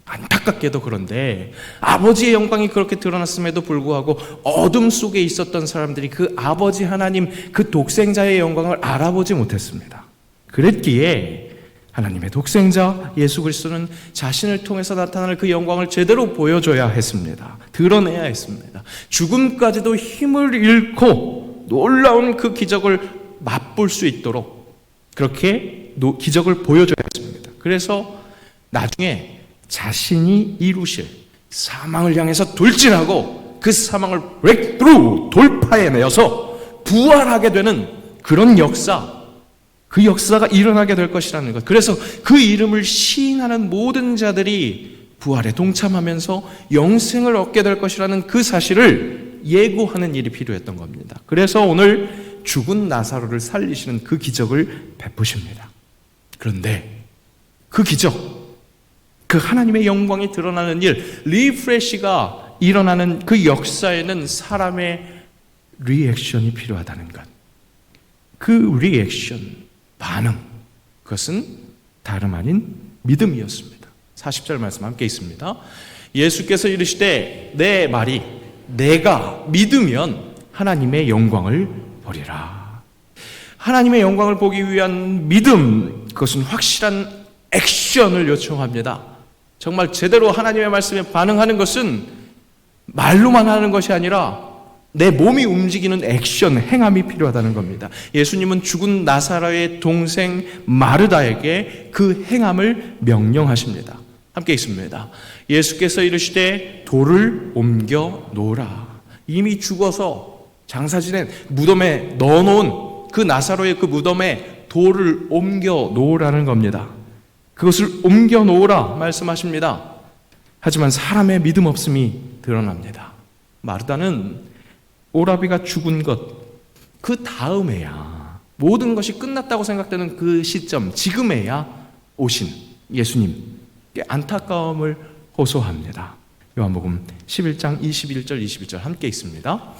안타깝게도 그런데 아버지의 영광이 그렇게 드러났음에도 불구하고 어둠 속에 있었던 사람들이 그 아버지 하나님, 그 독생자의 영광을 알아보지 못했습니다. 그랬기에 하나님의 독생자 예수 그리스도는 자신을 통해서 나타날 그 영광을 제대로 보여줘야 했습니다. 드러내야 했습니다. 죽음까지도 힘을 잃고 놀라운 그 기적을 맛볼 수 있도록 그렇게 기적을 보여줘야 했습니다. 그래서 나중에 자신이 이루실 사망을 향해서 돌진하고 그 사망을 breakthrough, 돌파해내어서 부활하게 되는 그런 역사, 그 역사가 일어나게 될 것이라는 것. 그래서 그 이름을 시인하는 모든 자들이 부활에 동참하면서 영생을 얻게 될 것이라는 그 사실을 예고하는 일이 필요했던 겁니다. 그래서 오늘 죽은 나사로를 살리시는 그 기적을 베푸십니다. 그런데 그 기적, 그 하나님의 영광이 드러나는 일, 리프레시가 일어나는 그 역사에는 사람의 리액션이 필요하다는 것. 그 리액션, 반응, 그것은 다름 아닌 믿음이었습니다. 40절 말씀 함께 있습니다. 예수께서 이르시되 내 말이 내가 믿으면 하나님의 영광을 보리라. 하나님의 영광을 보기 위한 믿음, 그것은 확실한 액션을 요청합니다. 정말 제대로 하나님의 말씀에 반응하는 것은 말로만 하는 것이 아니라 내 몸이 움직이는 액션, 행함이 필요하다는 겁니다. 예수님은 죽은 나사로의 동생 마르다에게 그 행함을 명령하십니다. 함께 있습니다. 예수께서 이르시되 돌을 옮겨 놓으라. 이미 죽어서 장사 지낸 무덤에 넣어놓은 그 나사로의 그 무덤에 돌을 옮겨 놓으라는 겁니다. 그것을 옮겨 놓으라 말씀하십니다. 하지만 사람의 믿음 없음이 드러납니다. 마르다는 오라비가 죽은 것, 그 다음에야, 모든 것이 끝났다고 생각되는 그 시점, 지금에야 오신 예수님께 안타까움을 호소합니다. 요한복음 11장 21절 22절 함께 있습니다.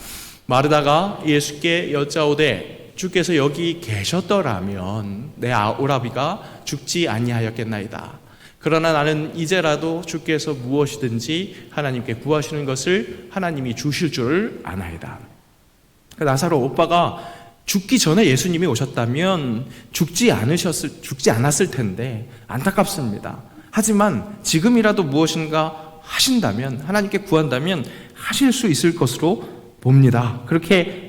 마르다가 예수께 여짜오되 주께서 여기 계셨더라면 내 오라비가 죽지 아니하였겠나이다. 그러나 나는 이제라도 주께서 무엇이든지 하나님께 구하시는 것을 하나님이 주실 줄을 아나이다. 나사로 오빠가 죽기 전에 예수님이 오셨다면 죽지 않았을 텐데 안타깝습니다. 하지만 지금이라도 무엇인가 하신다면, 하나님께 구한다면 하실 수 있을 것으로 봅니다.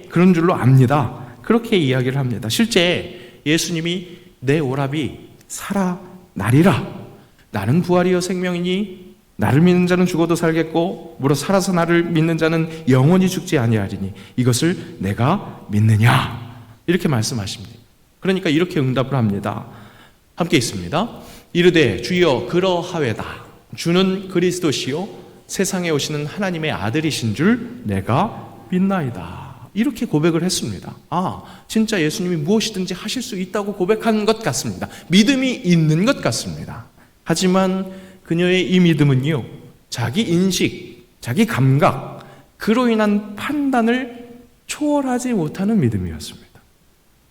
그런 줄로 압니다. 그렇게 이야기를 합니다. 실제 예수님이 내 오라비 살아나리라. 나는 부활이요 생명이니 나를 믿는 자는 죽어도 살겠고 무릇 살아서 나를 믿는 자는 영원히 죽지 아니하리니 이것을 내가 믿느냐, 이렇게 말씀하십니다. 그러니까 이렇게 응답을 합니다. 함께 있습니다. 이르되 주여 그러하외다. 주는 그리스도시요 세상에 오시는 하나님의 아들이신 줄 내가 믿나이다. 이렇게 고백을 했습니다. 진짜 예수님이 무엇이든지 하실 수 있다고 고백한 것 같습니다. 믿음이 있는 것 같습니다. 하지만 그녀의 이 믿음은요, 자기 인식, 자기 감각, 그로 인한 판단을 초월하지 못하는 믿음이었습니다.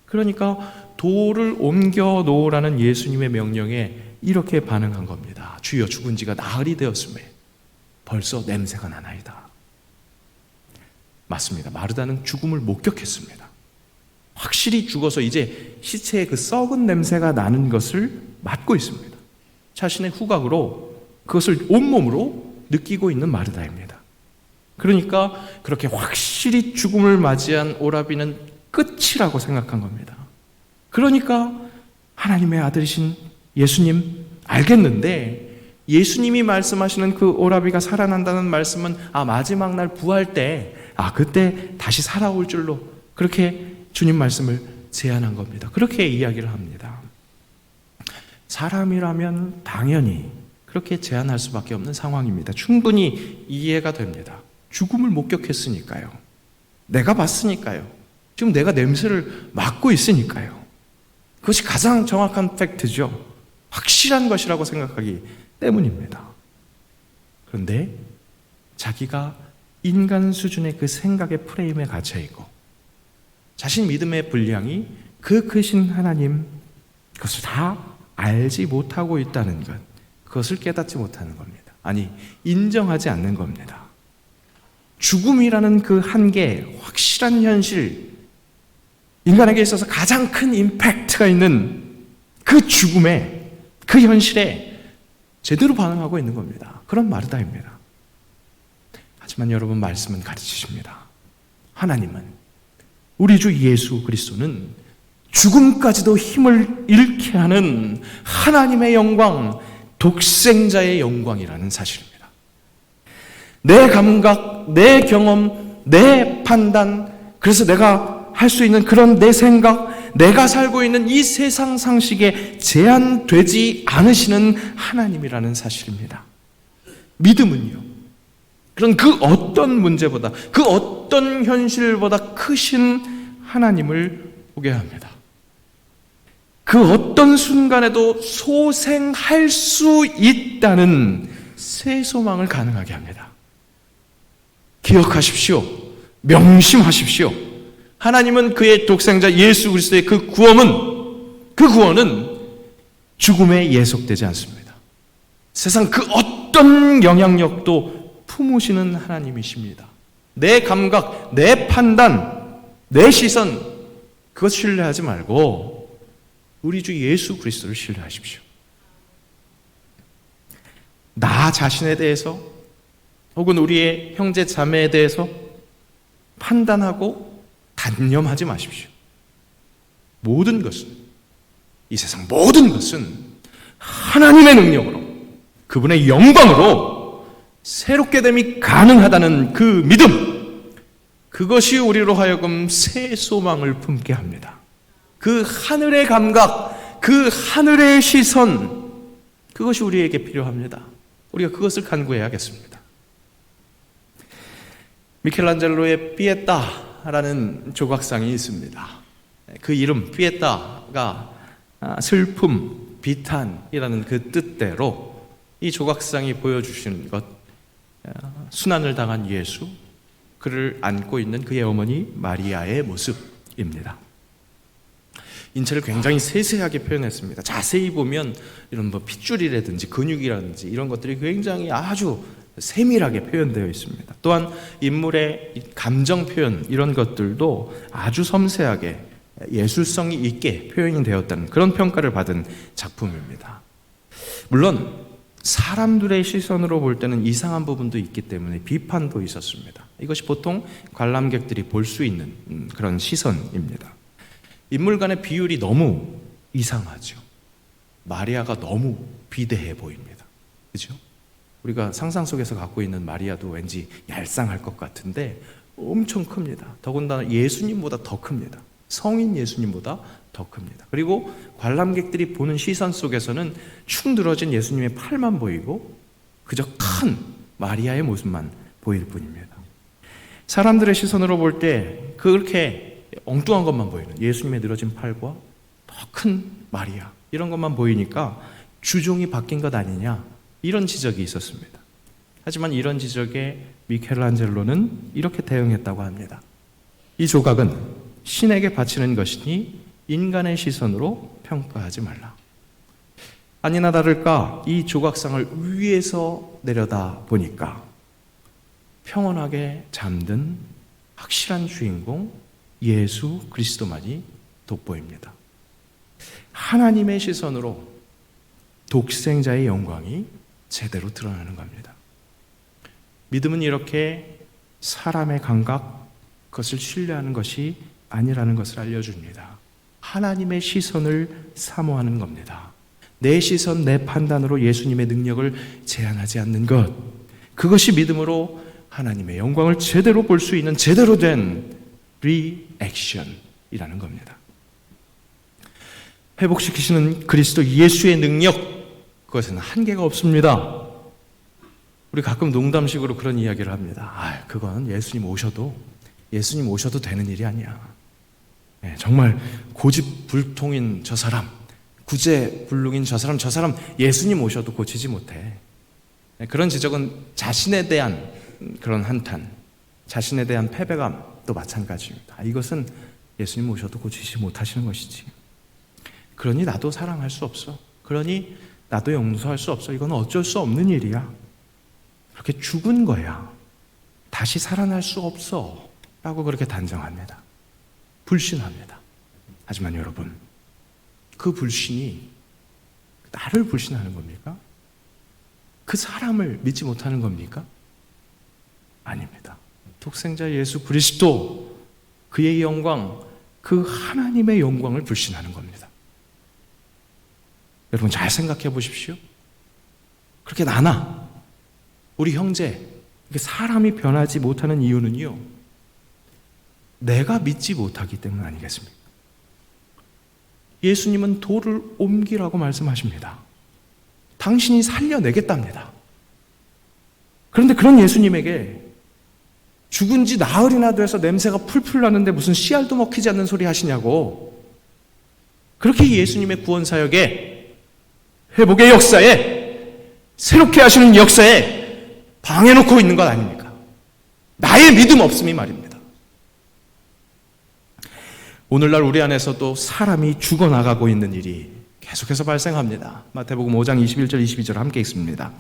그러니까 돌을 옮겨 놓으라는 예수님의 명령에 이렇게 반응한 겁니다. 주여 죽은 지가 나흘이 되었음에 벌써 냄새가 나나이다. 맞습니다. 마르다는 죽음을 목격했습니다. 확실히 죽어서 이제 시체의 그 썩은 냄새가 나는 것을 맡고 있습니다. 자신의 후각으로 그것을 온몸으로 느끼고 있는 마르다입니다. 그러니까 그렇게 확실히 죽음을 맞이한 오라비는 끝이라고 생각한 겁니다. 그러니까 하나님의 아들이신 예수님 알겠는데, 예수님이 말씀하시는 그 오라비가 살아난다는 말씀은 마지막 날 부활 때 그때 다시 살아올 줄로 그렇게 주님 말씀을 제안한 겁니다. 그렇게 이야기를 합니다. 사람이라면 당연히 그렇게 제안할 수밖에 없는 상황입니다. 충분히 이해가 됩니다. 죽음을 목격했으니까요. 내가 봤으니까요. 지금 내가 냄새를 맡고 있으니까요. 그것이 가장 정확한 팩트죠. 확실한 것이라고 생각하기 때문입니다. 그런데 자기가 인간 수준의 그 생각의 프레임에 갇혀있고 자신 믿음의 분량이 그 크신 하나님, 그것을 다 알지 못하고 있다는 것, 그것을 깨닫지 못하는 겁니다. 인정하지 않는 겁니다. 죽음이라는 그 한계, 확실한 현실, 인간에게 있어서 가장 큰 임팩트가 있는 그 죽음에, 그 현실에 제대로 반응하고 있는 겁니다. 그런 마르다입니다. 하지만 여러분, 말씀은 가르치십니다. 하나님은, 우리 주 예수 그리스도는 죽음까지도 힘을 잃게 하는 하나님의 영광, 독생자의 영광이라는 사실입니다. 내 감각, 내 경험, 내 판단, 그래서 내가 할 수 있는 그런 내 생각, 내가 살고 있는 이 세상 상식에 제한되지 않으시는 하나님이라는 사실입니다. 믿음은요, 그런 그 어떤 문제보다, 그 어떤 현실보다 크신 하나님을 보게 합니다. 그 어떤 순간에도 소생할 수 있다는 새 소망을 가능하게 합니다. 기억하십시오. 명심하십시오. 하나님은 그의 독생자 예수 그리스도의 그 구원은 죽음에 예속되지 않습니다. 세상 그 어떤 영향력도 품으시는 하나님이십니다. 내 감각, 내 판단, 내 시선, 그것 신뢰하지 말고 우리 주 예수 그리스도를 신뢰하십시오. 나 자신에 대해서 혹은 우리의 형제 자매에 대해서 판단하고 단념하지 마십시오. 모든 것은, 이 세상 모든 것은 하나님의 능력으로, 그분의 영광으로 새롭게 됨이 가능하다는 그 믿음, 그것이 우리로 하여금 새 소망을 품게 합니다. 그 하늘의 감각, 그 하늘의 시선, 그것이 우리에게 필요합니다. 우리가 그것을 간구해야겠습니다. 미켈란젤로의 피에타라는 조각상이 있습니다. 그 이름 피에타가 슬픔, 비탄이라는 그 뜻대로 이 조각상이 보여주시는 것, 순환을 당한 예수, 그를 안고 있는 그의 어머니 마리아의 모습입니다. 인체를 굉장히 세세하게 표현했습니다. 자세히 보면 이런 핏줄이라든지 근육이라든지 이런 것들이 굉장히 아주 세밀하게 표현되어 있습니다. 또한 인물의 감정 표현, 이런 것들도 아주 섬세하게 예술성이 있게 표현이 되었다는 그런 평가를 받은 작품입니다. 물론 사람들의 시선으로 볼 때는 이상한 부분도 있기 때문에 비판도 있었습니다. 이것이 보통 관람객들이 볼 수 있는 그런 시선입니다. 인물 간의 비율이 너무 이상하죠. 마리아가 너무 비대해 보입니다. 그렇죠? 우리가 상상 속에서 갖고 있는 마리아도 왠지 얄쌍할 것 같은데 엄청 큽니다. 더군다나 예수님보다 더 큽니다. 성인 예수님보다 더 큽니다. 그리고 관람객들이 보는 시선 속에서는 축 늘어진 예수님의 팔만 보이고 그저 큰 마리아의 모습만 보일 뿐입니다. 사람들의 시선으로 볼 때 그렇게 엉뚱한 것만 보이는 예수님의 늘어진 팔과 더 큰 마리아, 이런 것만 보이니까 주종이 바뀐 것 아니냐, 이런 지적이 있었습니다. 하지만 이런 지적에 미켈란젤로는 이렇게 대응했다고 합니다. 이 조각은 신에게 바치는 것이니 인간의 시선으로 평가하지 말라. 아니나 다를까 이 조각상을 위에서 내려다 보니까 평온하게 잠든 확실한 주인공 예수 그리스도만이 돋보입니다. 하나님의 시선으로 독생자의 영광이 제대로 드러나는 겁니다. 믿음은 이렇게 사람의 감각, 그것을 신뢰하는 것이 아니라는 것을 알려줍니다. 하나님의 시선을 사모하는 겁니다. 내 시선, 내 판단으로 예수님의 능력을 제한하지 않는 것, 그것이 믿음으로 하나님의 영광을 제대로 볼 수 있는 제대로 된 리액션이라는 겁니다. 회복시키시는 그리스도 예수의 능력, 그것은 한계가 없습니다. 우리 가끔 농담식으로 그런 이야기를 합니다. 그건 예수님 오셔도 되는 일이 아니야. 정말 고집불통인 저 사람, 구제불능인 저 사람 예수님 오셔도 고치지 못해. 그런 지적은 자신에 대한 그런 한탄, 자신에 대한 패배감도 마찬가지입니다. 이것은 예수님 오셔도 고치지 못하시는 것이지. 그러니 나도 사랑할 수 없어. 그러니 나도 용서할 수 없어. 이건 어쩔 수 없는 일이야. 그렇게 죽은 거야. 다시 살아날 수 없어. 라고 그렇게 단정합니다. 불신합니다. 하지만 여러분, 그 불신이 나를 불신하는 겁니까? 그 사람을 믿지 못하는 겁니까? 아닙니다. 독생자 예수 그리스도, 그의 영광, 그 하나님의 영광을 불신하는 겁니다. 여러분 잘 생각해 보십시오. 그렇게 나나, 우리 형제, 사람이 변하지 못하는 이유는요, 내가 믿지 못하기 때문 아니겠습니까? 예수님은 돌을 옮기라고 말씀하십니다. 당신이 살려내겠답니다. 그런데 그런 예수님에게 죽은 지 나흘이나 돼서 냄새가 풀풀 나는데 무슨 씨알도 먹히지 않는 소리 하시냐고. 그렇게 예수님의 구원 사역에, 회복의 역사에, 새롭게 하시는 역사에 방해놓고 있는 것 아닙니까? 나의 믿음 없음이 말입니다. 오늘날 우리 안에서도 사람이 죽어나가고 있는 일이 계속해서 발생합니다. 마태복음 5장 21절 22절 함께 읽습니다.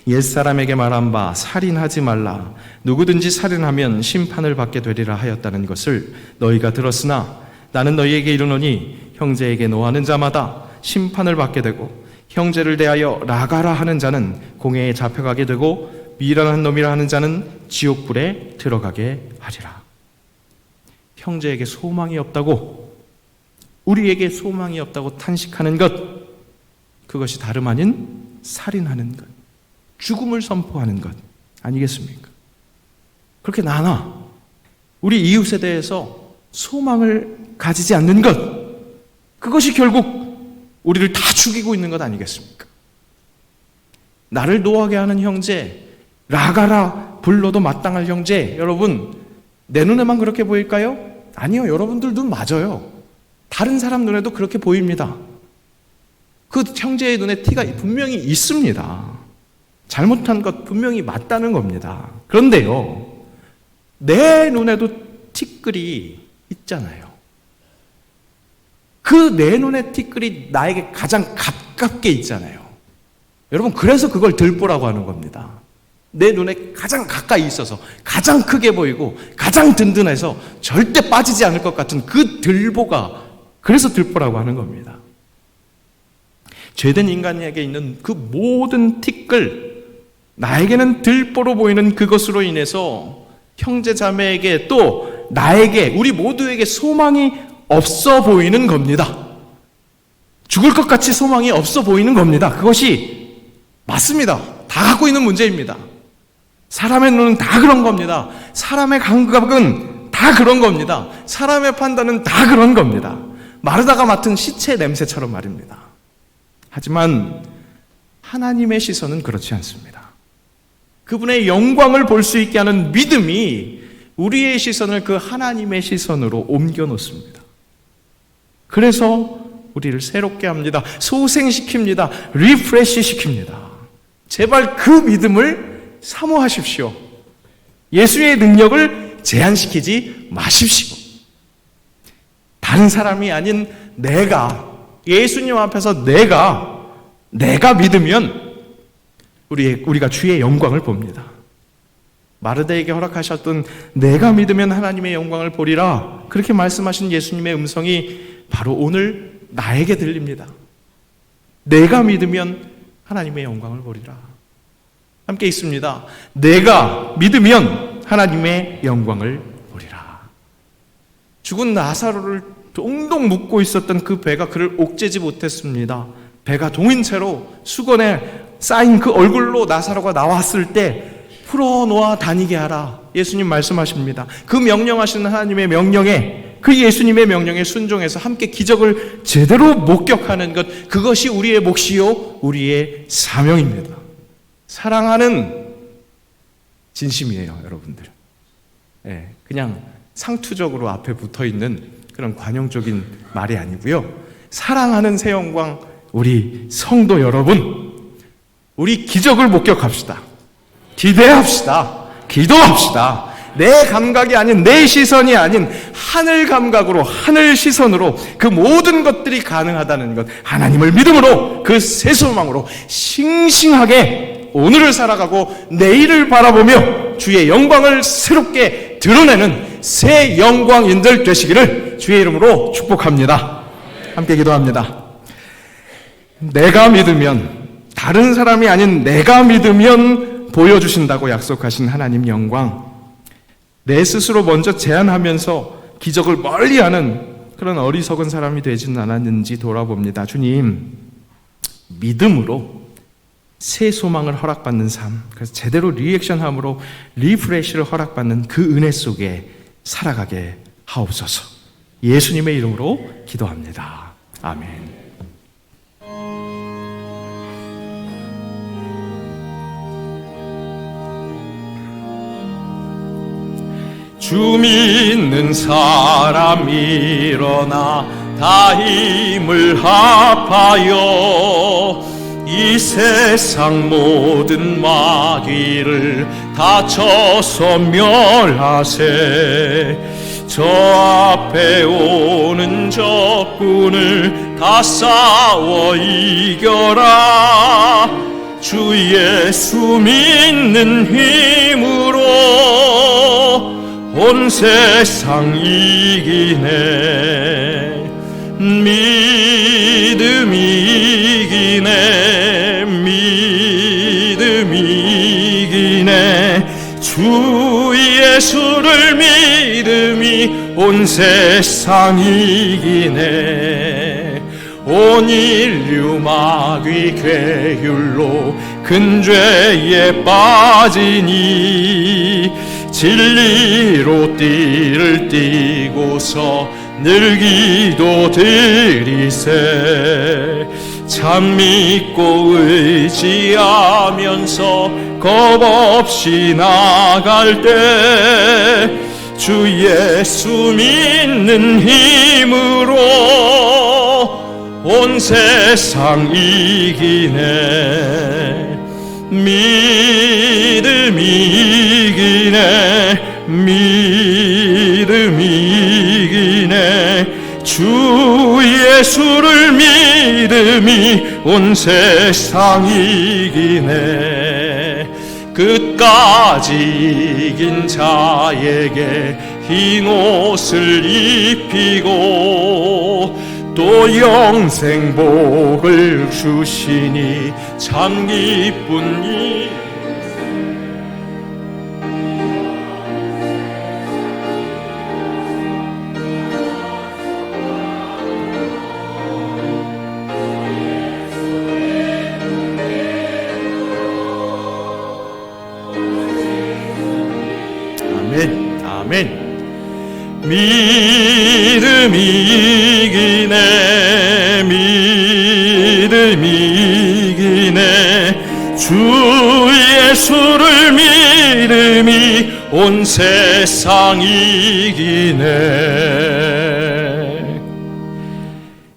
옛사람에게 말한 바 살인하지 말라. 누구든지 살인하면 심판을 받게 되리라 하였다는 것을 너희가 들었으나 나는 너희에게 이르노니 형제에게 노하는 자마다 심판을 받게 되고 형제를 대하여 나가라 하는 자는 공회에 잡혀가게 되고 미련한 놈이라 하는 자는 지옥불에 들어가게 하리라. 형제에게 소망이 없다고, 우리에게 소망이 없다고 탄식하는 것, 그것이 다름 아닌 살인하는 것, 죽음을 선포하는 것 아니겠습니까? 그렇게 나나 우리 이웃에 대해서 소망을 가지지 않는 것, 그것이 결국 우리를 다 죽이고 있는 것 아니겠습니까? 나를 노하게 하는 형제, 나가라 불러도 마땅할 형제, 여러분 내 눈에만 그렇게 보일까요? 아니요, 여러분들 눈 맞아요. 다른 사람 눈에도 그렇게 보입니다. 그 형제의 눈에 티가 분명히 있습니다. 잘못한 것 분명히 맞다는 겁니다. 그런데요, 내 눈에도 티끌이 있잖아요. 그 내 눈의 티끌이 나에게 가장 가깝게 있잖아요. 여러분, 그래서 그걸 들보라고 하는 겁니다. 내 눈에 가장 가까이 있어서 가장 크게 보이고 가장 든든해서 절대 빠지지 않을 것 같은 그 들보가, 그래서 들보라고 하는 겁니다. 죄된 인간에게 있는 그 모든 티끌, 나에게는 들보로 보이는 그것으로 인해서 형제 자매에게 또 나에게, 우리 모두에게 소망이 없어 보이는 겁니다. 죽을 것 같이 소망이 없어 보이는 겁니다. 그것이 맞습니다. 다 갖고 있는 문제입니다. 사람의 눈은 다 그런 겁니다. 사람의 감각은 다 그런 겁니다. 사람의 판단은 다 그런 겁니다. 마르다가 맡은 시체 냄새처럼 말입니다. 하지만 하나님의 시선은 그렇지 않습니다. 그분의 영광을 볼 수 있게 하는 믿음이 우리의 시선을 그 하나님의 시선으로 옮겨 놓습니다. 그래서 우리를 새롭게 합니다. 소생시킵니다. 리프레시 시킵니다. 제발 그 믿음을 사모하십시오. 예수의 능력을 제한시키지 마십시오. 다른 사람이 아닌 내가, 예수님 앞에서 내가 믿으면 우리가 주의 영광을 봅니다. 마르다에게 허락하셨던 내가 믿으면 하나님의 영광을 보리라, 그렇게 말씀하신 예수님의 음성이 바로 오늘 나에게 들립니다. 내가 믿으면 하나님의 영광을 보리라. 함께 있습니다. 내가 믿으면 하나님의 영광을 보리라. 죽은 나사로를 동동 묶고 있었던 그 배가 그를 옥죄지 못했습니다. 배가 동인 채로 수건에 쌓인 그 얼굴로 나사로가 나왔을 때 풀어놓아 다니게 하라, 예수님 말씀하십니다. 그 명령하시는 하나님의 명령에, 그 예수님의 명령에 순종해서 함께 기적을 제대로 목격하는 것, 그것이 우리의 몫이요 우리의 사명입니다. 사랑하는 진심이에요, 여러분들. 그냥 상투적으로 앞에 붙어있는 그런 관용적인 말이 아니고요. 사랑하는 새영광 우리 성도 여러분, 우리 기적을 목격합시다. 기대합시다. 기도합시다. 내 감각이 아닌, 내 시선이 아닌 하늘 감각으로, 하늘 시선으로 그 모든 것들이 가능하다는 것, 하나님을 믿음으로 그 새 소망으로 싱싱하게 오늘을 살아가고 내일을 바라보며 주의 영광을 새롭게 드러내는 새 영광인들 되시기를 주의 이름으로 축복합니다. 함께 기도합니다. 내가 믿으면, 다른 사람이 아닌 내가 믿으면 보여주신다고 약속하신 하나님 영광, 내 스스로 먼저 제안하면서 기적을 멀리하는 그런 어리석은 사람이 되지는 않았는지 돌아봅니다. 주님, 믿음으로 새 소망을 허락받는 삶, 그래서 제대로 리액션함으로 리프레시를 허락받는 그 은혜 속에 살아가게 하옵소서. 예수님의 이름으로 기도합니다. 아멘. 주 믿는 사람 일어나 다 힘을 합하여 이 세상 모든 마귀를 다 쳐서 멸하세. 저 앞에 오는 적군을 다 싸워 이겨라. 주 예수 믿는 힘으로 온 세상 이기네. 믿음이 이기네. 믿음이 이기네. 주 예수를 믿음이 온 세상 이기네. 온 인류 마귀 괴율로 큰 죄에 빠지니 진리로 띠를 띠고서 늘 기도드리세. 참 믿고 의지하면서 겁없이 나갈 때 주 예수 믿는 힘으로 온 세상 이기네. 믿음이 이기네. 믿음이 이기네. 주 예수를 믿음이 온 세상 이기네. 끝까지 이긴 자에게 흰 옷을 입히고 또 영생복을 주시니 참 기쁜 일. 아멘, 아멘. 믿음이 이기네. 믿음이 이기네. 주 예수를 믿음이 온 세상 이기네.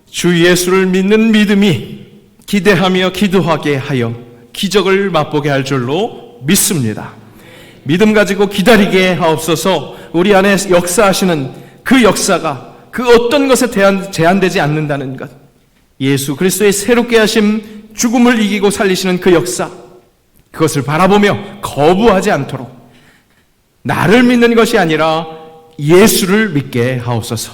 주 예수를 믿는 믿음이 기대하며 기도하게 하여 기적을 맛보게 할 줄로 믿습니다. 믿음 가지고 기다리게 하옵소서. 우리 안에 역사하시는 그 역사가 그 어떤 것에 제한되지 않는다는 것, 예수 그리스도의 새롭게 하심, 죽음을 이기고 살리시는 그 역사, 그것을 바라보며 거부하지 않도록 나를 믿는 것이 아니라 예수를 믿게 하옵소서.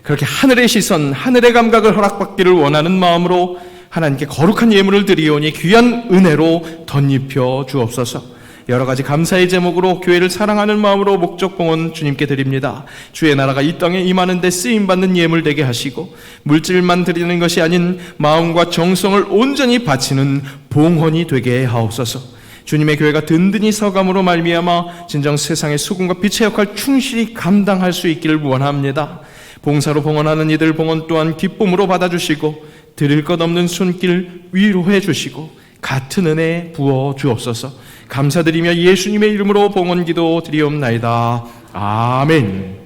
그렇게 하늘의 시선, 하늘의 감각을 허락받기를 원하는 마음으로 하나님께 거룩한 예물을 드리오니 귀한 은혜로 덧입혀 주옵소서. 여러 가지 감사의 제목으로 교회를 사랑하는 마음으로 목적봉헌 주님께 드립니다. 주의 나라가 이 땅에 임하는 데 쓰임받는 예물 되게 하시고 물질만 드리는 것이 아닌 마음과 정성을 온전히 바치는 봉헌이 되게 하옵소서. 주님의 교회가 든든히 서감으로 말미암아 진정 세상의 수금과 빛의 역할 충실히 감당할 수 있기를 원합니다. 봉사로 봉헌하는 이들 봉헌 또한 기쁨으로 받아주시고 드릴 것 없는 손길 위로해 주시고 같은 은혜 부어 주옵소서. 감사드리며 예수님의 이름으로 봉헌기도 드리옵나이다. 아멘.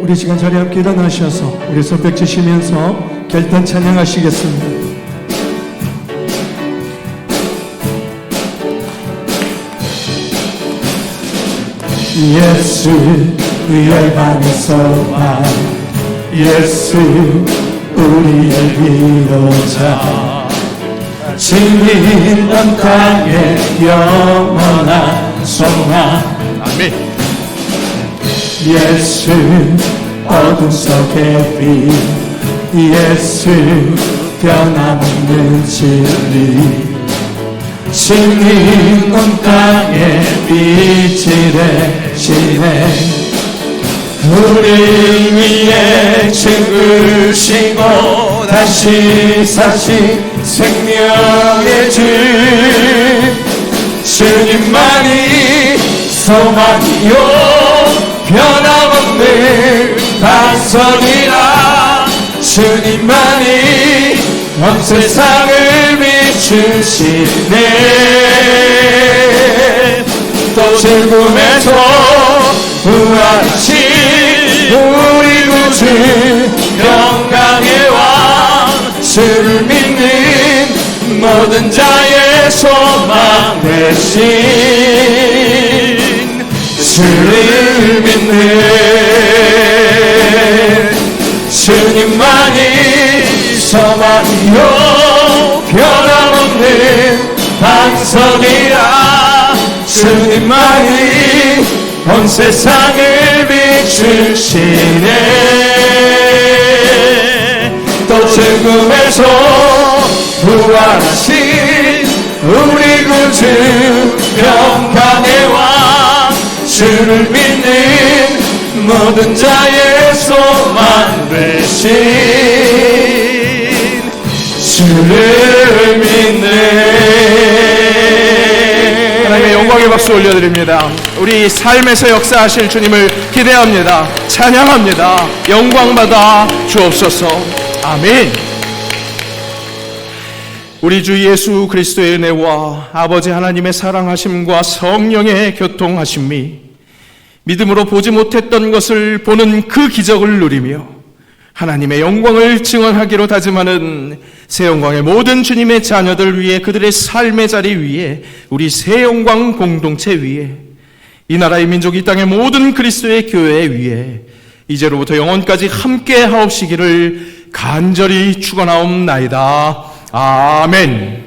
우리 시간 자리에 함께 일어나셔서 우리 손뼉 치시면서 결단 찬양하시겠습니다. 예수 열방에서만 예수 우리의 위로자 진리는 땅의 영원한 소망. 아멘. 예수 어둠 속의 빛 예수 변함없는 진리 진리는 땅의 빛이 되시네. 우리 위에 죽으시고 다시 사신 생명의 주 주님만이 소망이요 변함없는 반석이라 주님만이 온 세상을 비추시네. 또 죽음에서 부활하신 우리 구주 평강의 왕 주를 믿는 모든 자의 소망 되신 주를 믿는 주님만이 소망이요 변함없는 방석이라 주님만이 온 세상을 비추시네 또 죽음에서 부활하신 우리 구주 평강의 왕 주를 믿는 모든 자의 소망 되신 주를 믿는 하나님의 영광의 박수 올려드립니다. 우리 삶에서 역사하실 주님을 기대합니다. 찬양합니다. 영광받아 주옵소서. 아멘. 우리 주 예수 그리스도의 은혜와 아버지 하나님의 사랑하심과 성령의 교통하심이 믿음으로 보지 못했던 것을 보는 그 기적을 누리며 하나님의 영광을 증언하기로 다짐하는 새영광의 모든 주님의 자녀들 위해 그들의 삶의 자리 위에 우리 새영광 공동체 위에 이 나라의 민족 이 땅의 모든 그리스도의 교회 위에 이제로부터 영원까지 함께 하옵시기를 간절히 축원하옵나이다. 아멘.